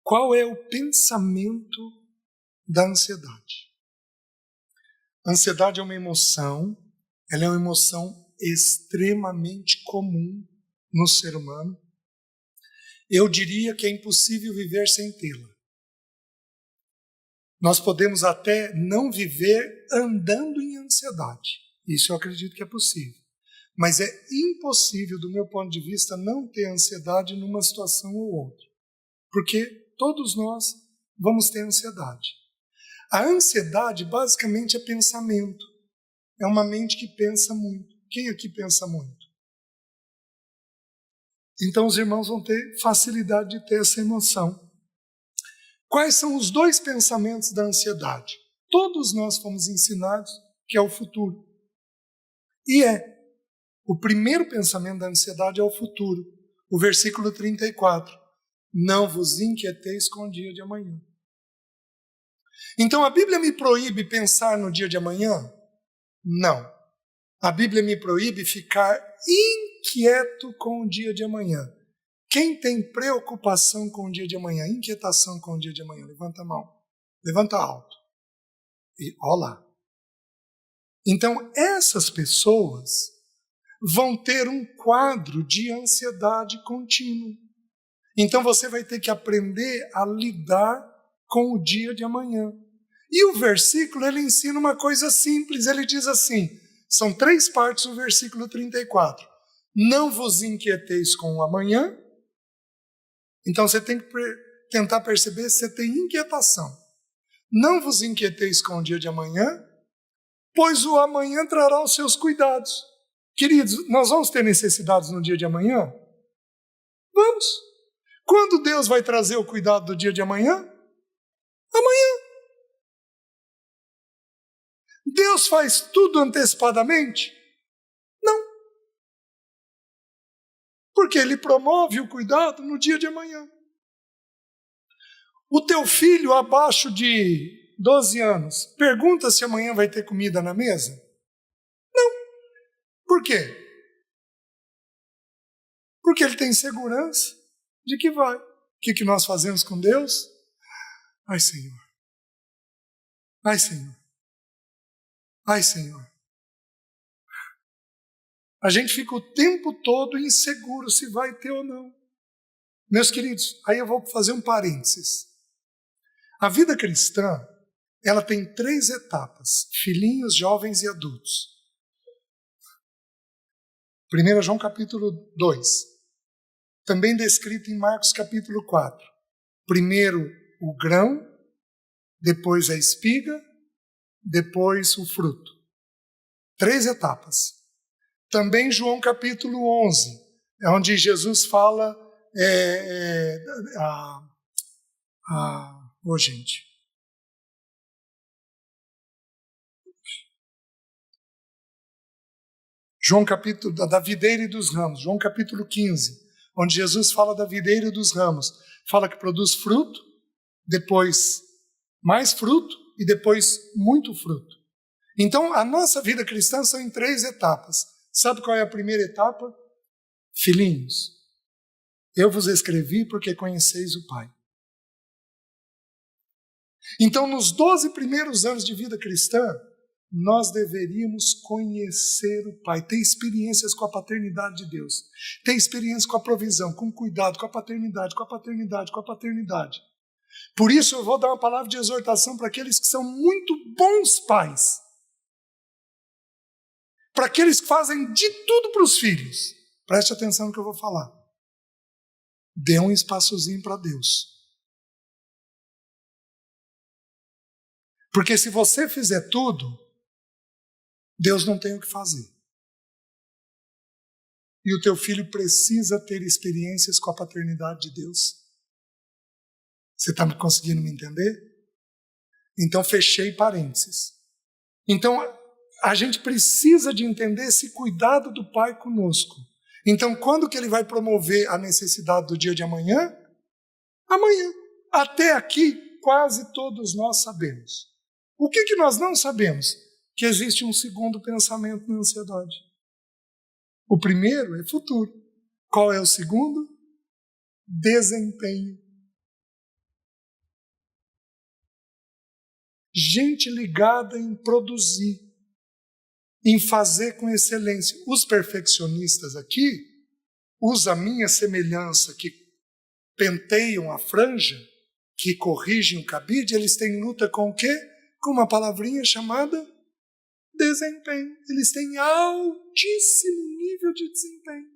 Qual é o pensamento da ansiedade? A ansiedade é uma emoção, ela é uma emoção extremamente comum no ser humano. Eu diria que é impossível viver sem tê-la. Nós podemos até não viver andando em ansiedade. Isso eu acredito que é possível. Mas é impossível, do meu ponto de vista, não ter ansiedade numa situação ou outra. Porque todos nós vamos ter ansiedade. A ansiedade basicamente é pensamento. É uma mente que pensa muito. Quem aqui pensa muito? Então os irmãos vão ter facilidade de ter essa emoção. Quais são os dois pensamentos da ansiedade? Todos nós fomos ensinados que é o futuro. E o primeiro pensamento da ansiedade é o futuro. O versículo 34. Não vos inquieteis com o dia de amanhã. Então a Bíblia me proíbe pensar no dia de amanhã? Não. A Bíblia me proíbe ficar inquieto com o dia de amanhã. Quem tem preocupação com o dia de amanhã, inquietação com o dia de amanhã, levanta a mão. Levanta alto. E olha lá. Então essas pessoas vão ter um quadro de ansiedade contínua. Então você vai ter que aprender a lidar com o dia de amanhã. E o versículo, ele ensina uma coisa simples, ele diz assim, são 3 partes do versículo 34. Não vos inquieteis com o amanhã. Então você tem que tentar perceber se você tem inquietação. Não vos inquieteis com o dia de amanhã, pois o amanhã trará os seus cuidados. Queridos, nós vamos ter necessidades no dia de amanhã? Vamos. Quando Deus vai trazer o cuidado do dia de amanhã? Amanhã. Deus faz tudo antecipadamente? Não. Porque Ele promove o cuidado no dia de amanhã. O teu filho abaixo de 12 anos pergunta se amanhã vai ter comida na mesa? Não. Por quê? Porque ele tem segurança de que vai. O que nós fazemos com Deus? Ai, Senhor. Ai, Senhor. Ai, Senhor. A gente fica o tempo todo inseguro se vai ter ou não. Meus queridos, aí eu vou fazer um parênteses. A vida cristã, ela tem 3 etapas: filhinhos, jovens e adultos. 1 João capítulo 2, também descrito em Marcos capítulo 4. Primeiro o grão, depois a espiga, depois o fruto. 3 etapas. Também João capítulo 11, é onde Jesus fala... gente. João capítulo da videira e dos ramos, João capítulo 15, onde Jesus fala da videira e dos ramos. Fala que produz fruto, depois mais fruto e depois muito fruto. Então, a nossa vida cristã são em 3 etapas. Sabe qual é a primeira etapa? Filhinhos, eu vos escrevi porque conheceis o Pai. Então, nos 12 primeiros anos de vida cristã, nós deveríamos conhecer o Pai, ter experiências com a paternidade de Deus, ter experiências com a provisão, com o cuidado, com a paternidade, com a paternidade, com a paternidade. Por isso eu vou dar uma palavra de exortação para aqueles que são muito bons pais, para aqueles que fazem de tudo para os filhos. Preste atenção no que eu vou falar. Dê um espaçozinho para Deus. Porque se você fizer tudo, Deus não tem o que fazer. E o teu filho precisa ter experiências com a paternidade de Deus. Você está conseguindo me entender? Então, fechei parênteses. Então, a gente precisa de entender esse cuidado do Pai conosco. Então, quando que ele vai promover a necessidade do dia de amanhã? Amanhã. Até aqui, quase todos nós sabemos. O que nós não sabemos? Que existe um segundo pensamento na ansiedade. O primeiro é futuro. Qual é o segundo? Desempenho. Gente ligada em produzir, em fazer com excelência. Os perfeccionistas aqui usam a minha semelhança, que penteiam a franja, que corrigem o cabide, eles têm luta com o quê? Com uma palavrinha chamada desempenho. Eles têm altíssimo nível de desempenho.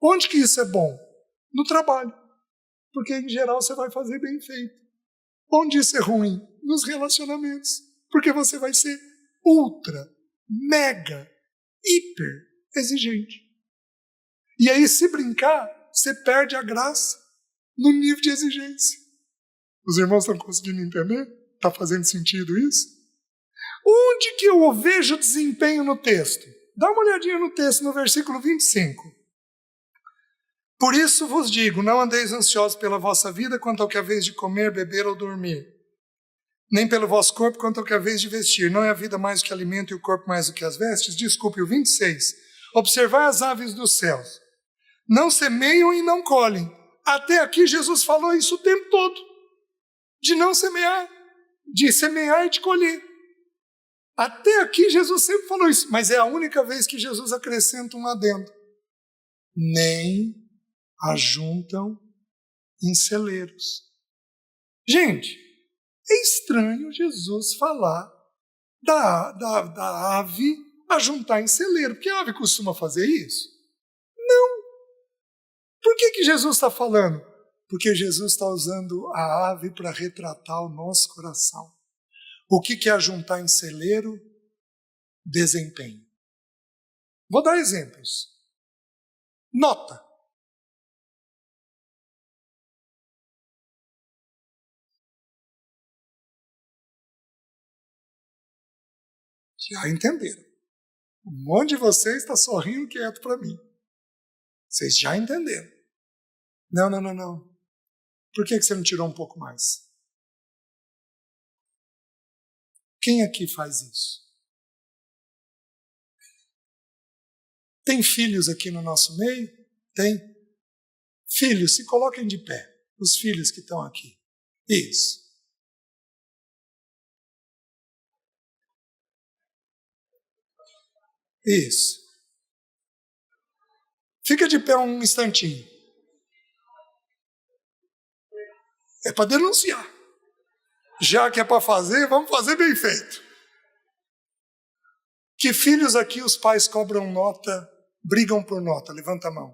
Onde que isso é bom? No trabalho. Porque, em geral, você vai fazer bem feito. Onde isso é ruim? Nos relacionamentos. Porque você vai ser ultra, mega, hiper exigente. E aí, se brincar, você perde a graça no nível de exigência. Os irmãos estão conseguindo entender? Está fazendo sentido isso? Onde que eu vejo desempenho no texto? Dá uma olhadinha no texto, no versículo 25. Por isso vos digo, não andeis ansiosos pela vossa vida quanto ao que é vez de comer, beber ou dormir, nem pelo vosso corpo quanto ao que é vez de vestir. Não é a vida mais do que alimento e o corpo mais do que as vestes? Desculpe, o 26. Observai as aves dos céus. Não semeiam e não colhem. Até aqui Jesus falou isso o tempo todo. De não semear, de semear e de colher. Até aqui Jesus sempre falou isso, mas é a única vez que Jesus acrescenta um adendo. Nem ajuntam em celeiros. Gente, é estranho Jesus falar da ave ajuntar em celeiro, porque a ave costuma fazer isso? Não. Por que Jesus está falando? Porque Jesus está usando a ave para retratar o nosso coração. O que é ajuntar em celeiro? Desempenho. Vou dar exemplos. Nota. Já entenderam. Um monte de vocês está sorrindo quieto para mim. Vocês já entenderam. Não. Por que você não tirou um pouco mais? Quem aqui faz isso? Tem filhos aqui no nosso meio? Tem? Filhos, se coloquem de pé. Os filhos que estão aqui. Isso. Isso. Fica de pé um instantinho. É para denunciar. Já que é para fazer, vamos fazer bem feito. Que filhos aqui os pais cobram nota, brigam por nota? Levanta a mão.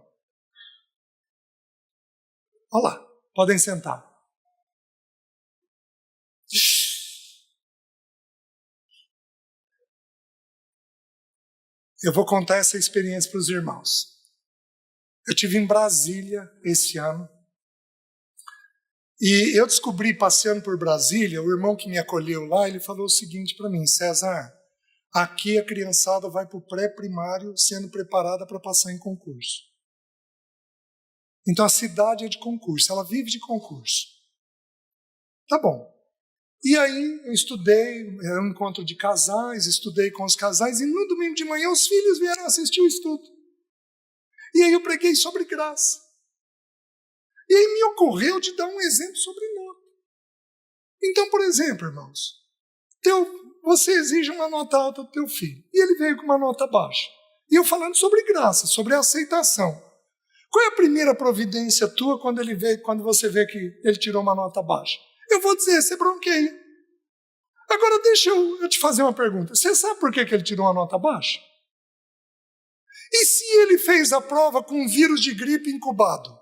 Olha lá, podem sentar. Eu vou contar essa experiência para os irmãos. Eu estive em Brasília esse ano. E eu descobri, passeando por Brasília, o irmão que me acolheu lá, ele falou o seguinte para mim: César, aqui a criançada vai para o pré-primário sendo preparada para passar em concurso. Então a cidade é de concurso, ela vive de concurso. Tá bom. E aí eu estudei, era um encontro de casais, estudei com os casais, e no domingo de manhã os filhos vieram assistir o estudo. E aí eu preguei sobre graça. E aí me ocorreu de dar um exemplo sobre nota. Então, por exemplo, irmãos, você exige uma nota alta do teu filho, e ele veio com uma nota baixa. E eu falando sobre graça, sobre aceitação. Qual é a primeira providência tua quando você vê que ele tirou uma nota baixa? Eu vou dizer, você bronqueia. Agora deixa eu te fazer uma pergunta. Você sabe por que ele tirou uma nota baixa? E se ele fez a prova com um vírus de gripe incubado?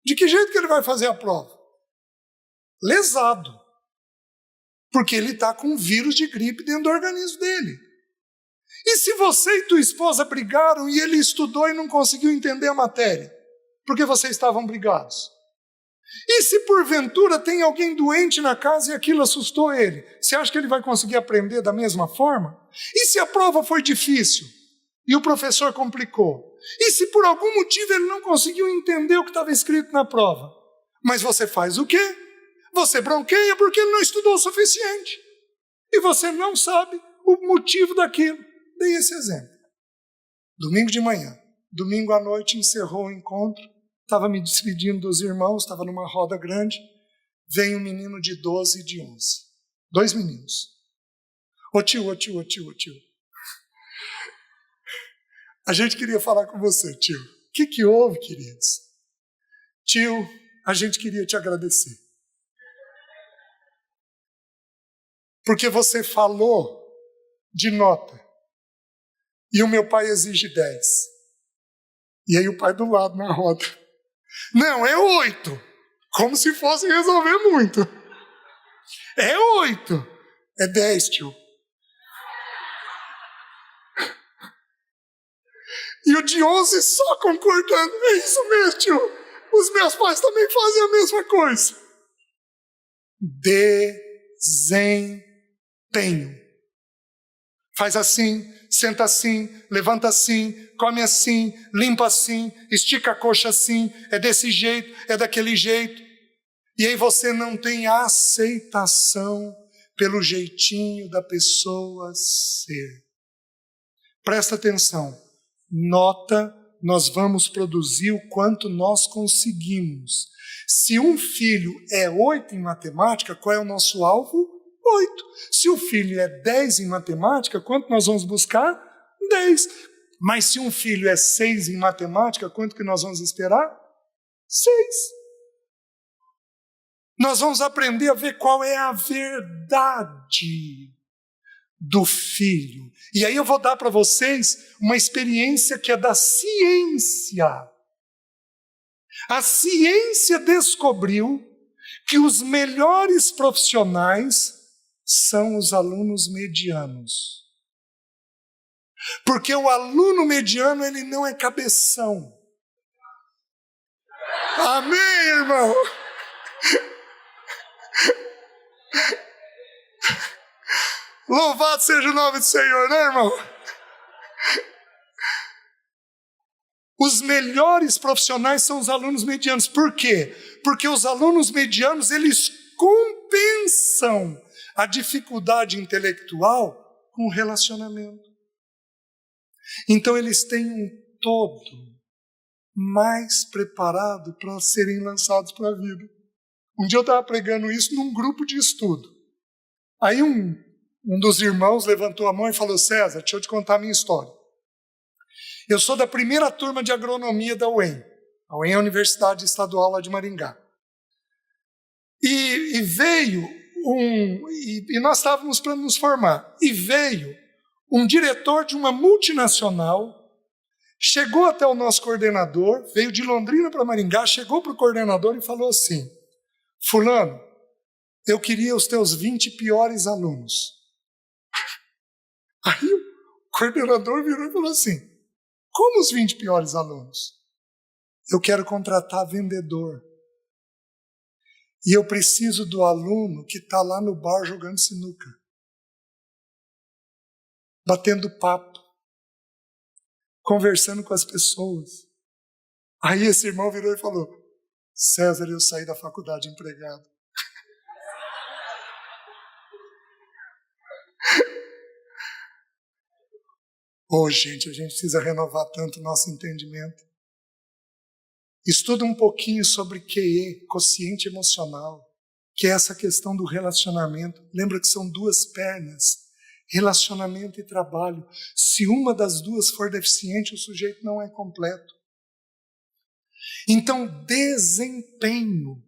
De que jeito que ele vai fazer a prova? Lesado. Porque ele está com um vírus de gripe dentro do organismo dele. E se você e tua esposa brigaram e ele estudou e não conseguiu entender a matéria? Porque vocês estavam brigados? E se porventura tem alguém doente na casa e aquilo assustou ele? Você acha que ele vai conseguir aprender da mesma forma? E se a prova foi difícil e o professor complicou? E se por algum motivo ele não conseguiu entender o que estava escrito na prova? Mas você faz o quê? Você bronqueia porque ele não estudou o suficiente. E você não sabe o motivo daquilo. Dei esse exemplo. Domingo de manhã, domingo à noite encerrou o encontro. Estava me despedindo dos irmãos, estava numa roda grande. Vem um menino de 12 e de 11. 2 meninos. Ô tio. A gente queria falar com você, tio. O que houve, queridos? Tio, a gente queria te agradecer. Porque você falou de nota. E o meu pai exige 10. E aí o pai do lado na roda. Não, é 8. Como se fosse resolver muito. É 8. É 10, tio. E o de 11 só concordando. É isso mesmo, tio. Os meus pais também fazem a mesma coisa. Desempenho. Faz assim, senta assim, levanta assim, come assim, limpa assim, estica a coxa assim, é desse jeito, é daquele jeito. E aí você não tem aceitação pelo jeitinho da pessoa ser. Presta atenção, nota, nós vamos produzir o quanto nós conseguimos. Se um filho é 8 em matemática, qual é o nosso alvo? 8. Se o filho é 10 em matemática, quanto nós vamos buscar? 10. Mas se um filho é 6 em matemática, quanto que nós vamos esperar? 6. Nós vamos aprender a ver qual é a verdade do filho. E aí eu vou dar para vocês uma experiência que é da ciência. A ciência descobriu que os melhores profissionais são os alunos medianos. Porque o aluno mediano, ele não é cabeção. Amém, irmão? Louvado seja o nome do Senhor, né, irmão? Os melhores profissionais são os alunos medianos. Por quê? Porque os alunos medianos, eles compensam a dificuldade intelectual com o relacionamento. Então eles têm um todo mais preparado para serem lançados para a vida. Um dia eu estava pregando isso num grupo de estudo. Aí um dos irmãos levantou a mão e falou: César, deixa eu te contar a minha história. Eu sou da primeira turma de agronomia da UEM. A UEM é a Universidade Estadual lá de Maringá. E veio e nós estávamos para nos formar. E veio um diretor de uma multinacional, chegou até o nosso coordenador, veio de Londrina para Maringá, chegou para o coordenador e falou assim: fulano, eu queria os teus 20 piores alunos. Aí o coordenador virou e falou assim: como os 20 piores alunos? Eu quero contratar vendedor. E eu preciso do aluno que está lá no bar jogando sinuca, batendo papo, conversando com as pessoas. Aí esse irmão virou e falou: César, eu saí da faculdade empregado. Gente, a gente precisa renovar tanto o nosso entendimento. Estuda um pouquinho sobre QE, quociente emocional, que é essa questão do relacionamento. Lembra que são duas pernas, relacionamento e trabalho. Se uma das duas for deficiente, o sujeito não é completo. Então, desempenho,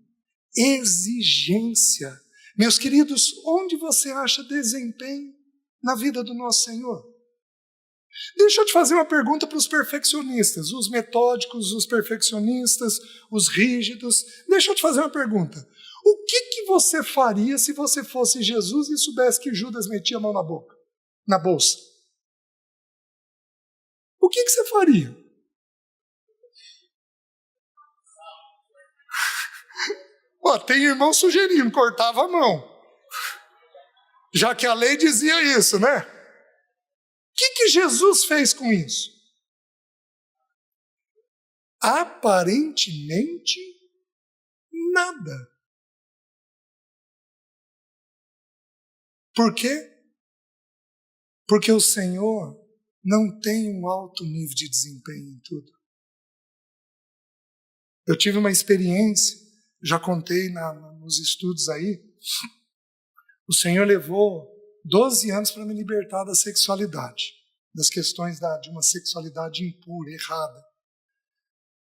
exigência. Meus queridos, onde você acha desempenho na vida do nosso Senhor? Deixa eu te fazer uma pergunta para os perfeccionistas, os metódicos, os perfeccionistas, os rígidos. Deixa eu te fazer uma pergunta. O que você faria se você fosse Jesus e soubesse que Judas metia a mão na bolsa? O que você faria? Tem irmão sugerindo, cortava a mão. Já que a lei dizia isso, né? O que Jesus fez com isso? Aparentemente, nada. Por quê? Porque o Senhor não tem um alto nível de desempenho em tudo. Eu tive uma experiência, já contei nos estudos aí, o Senhor levou 12 anos para me libertar da sexualidade, das questões de uma sexualidade impura, errada.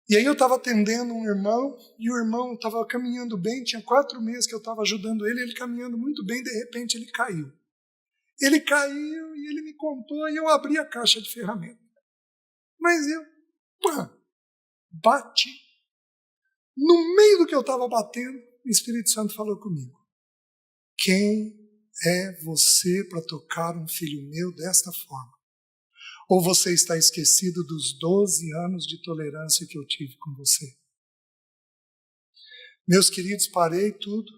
E aí eu estava atendendo um irmão, e o irmão estava caminhando bem, tinha 4 meses que eu estava ajudando ele caminhando muito bem, de repente ele caiu. Ele caiu e ele me contou, e eu abri a caixa de ferramentas. Mas eu, bati. No meio do que eu estava batendo, o Espírito Santo falou comigo: quem é você para tocar um filho meu desta forma? Ou você está esquecido dos 12 anos de tolerância que eu tive com você? Meus queridos, parei tudo,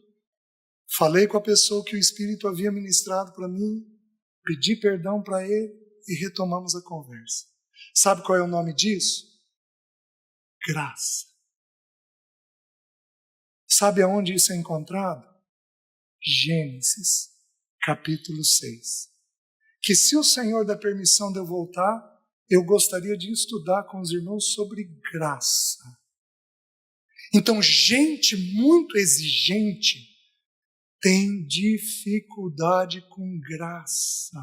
falei com a pessoa que o Espírito havia ministrado para mim, pedi perdão para ele e retomamos a conversa. Sabe qual é o nome disso? Graça. Sabe aonde isso é encontrado? Gênesis, capítulo 6. Que se o Senhor der permissão de eu voltar, eu gostaria de estudar com os irmãos sobre graça. Então, gente muito exigente tem dificuldade com graça.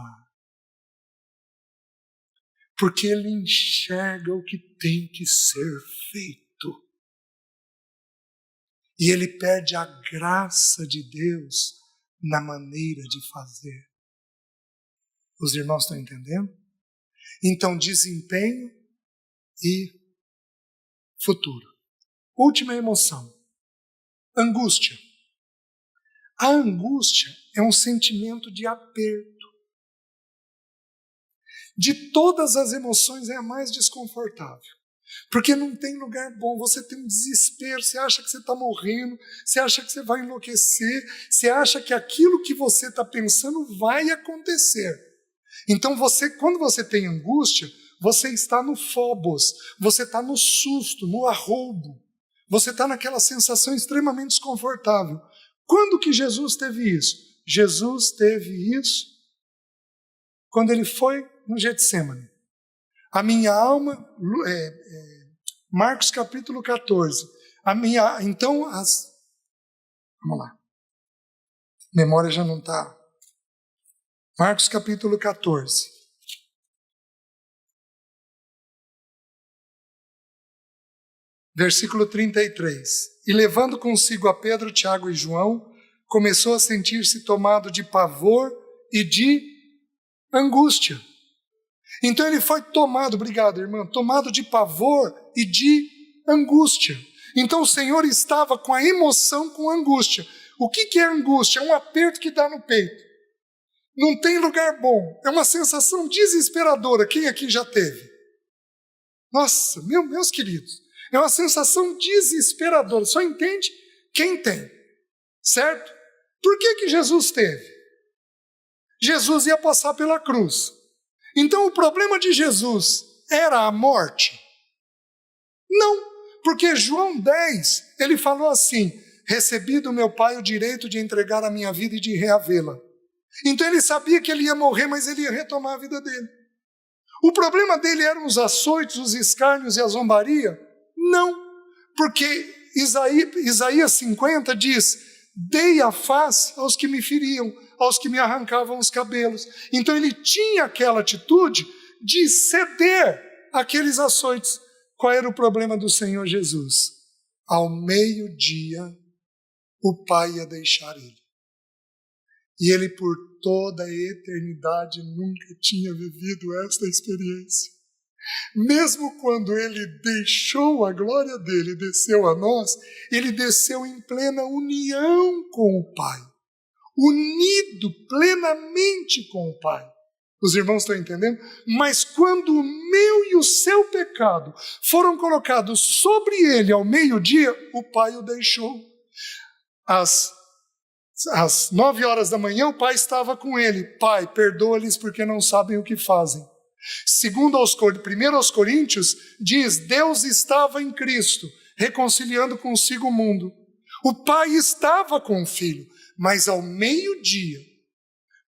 Porque ele enxerga o que tem que ser feito. E ele perde a graça de Deus na maneira de fazer. Os irmãos estão entendendo? Então, desempenho e futuro. Última emoção. Angústia. A angústia é um sentimento de aperto. De todas as emoções é a mais desconfortável. Porque não tem lugar bom, você tem um desespero, você acha que você está morrendo, você acha que você vai enlouquecer, você acha que aquilo que você está pensando vai acontecer. Então, quando você tem angústia, você está no phobos, você está no susto, no arroubo, você está naquela sensação extremamente desconfortável. Quando que Jesus teve isso? Jesus teve isso quando ele foi no Getsemane. A minha alma, Marcos capítulo 14. Vamos lá. Memória já não está. Marcos capítulo 14. Versículo 33. e levando consigo a Pedro, Tiago e João, começou a sentir-se tomado de pavor e de angústia. Então ele foi tomado, obrigado irmã, tomado de pavor e de angústia. Então o Senhor estava com a emoção com angústia. O que é angústia? É um aperto que dá no peito. Não tem lugar bom. É uma sensação desesperadora. Quem aqui já teve? Nossa, meus queridos, é uma sensação desesperadora. Só entende quem tem, certo? Por que Jesus teve? Jesus ia passar pela cruz. Então o problema de Jesus era a morte? Não, porque João 10, ele falou assim: recebi do meu Pai o direito de entregar a minha vida e de reavê-la. Então ele sabia que ele ia morrer, mas ele ia retomar a vida dele. O problema dele eram os açoites, os escárnios e a zombaria? Não, porque Isaías 50 diz: dei a face aos que me feriam, aos que me arrancavam os cabelos. Então ele tinha aquela atitude de ceder àqueles açoites. Qual era o problema do Senhor Jesus? Ao meio-dia, o Pai ia deixar ele. E ele, por toda a eternidade, nunca tinha vivido esta experiência. Mesmo quando ele deixou a glória dele e desceu a nós, ele desceu em plena união com o Pai. Unido plenamente com o Pai. Os irmãos estão entendendo? Mas quando o meu e o seu pecado foram colocados sobre ele ao meio-dia, o Pai o deixou. Às 9 horas da manhã, o Pai estava com ele. Pai, perdoa-lhes porque não sabem o que fazem. Segundo 1 aos Coríntios, diz: Deus estava em Cristo, reconciliando consigo o mundo. O Pai estava com o Filho, mas ao meio-dia,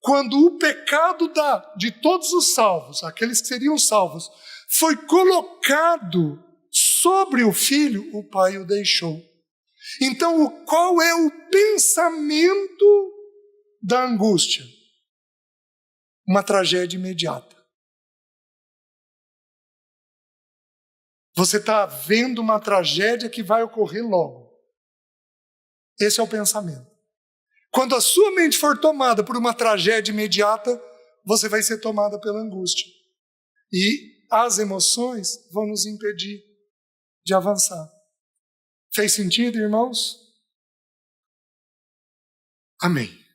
quando o pecado de todos os salvos, aqueles que seriam salvos, foi colocado sobre o Filho, o Pai o deixou. Então, qual é o pensamento da angústia? Uma tragédia imediata. Você está vendo uma tragédia que vai ocorrer logo. Esse é o pensamento. Quando a sua mente for tomada por uma tragédia imediata, você vai ser tomada pela angústia. E as emoções vão nos impedir de avançar. Fez sentido, irmãos? Amém.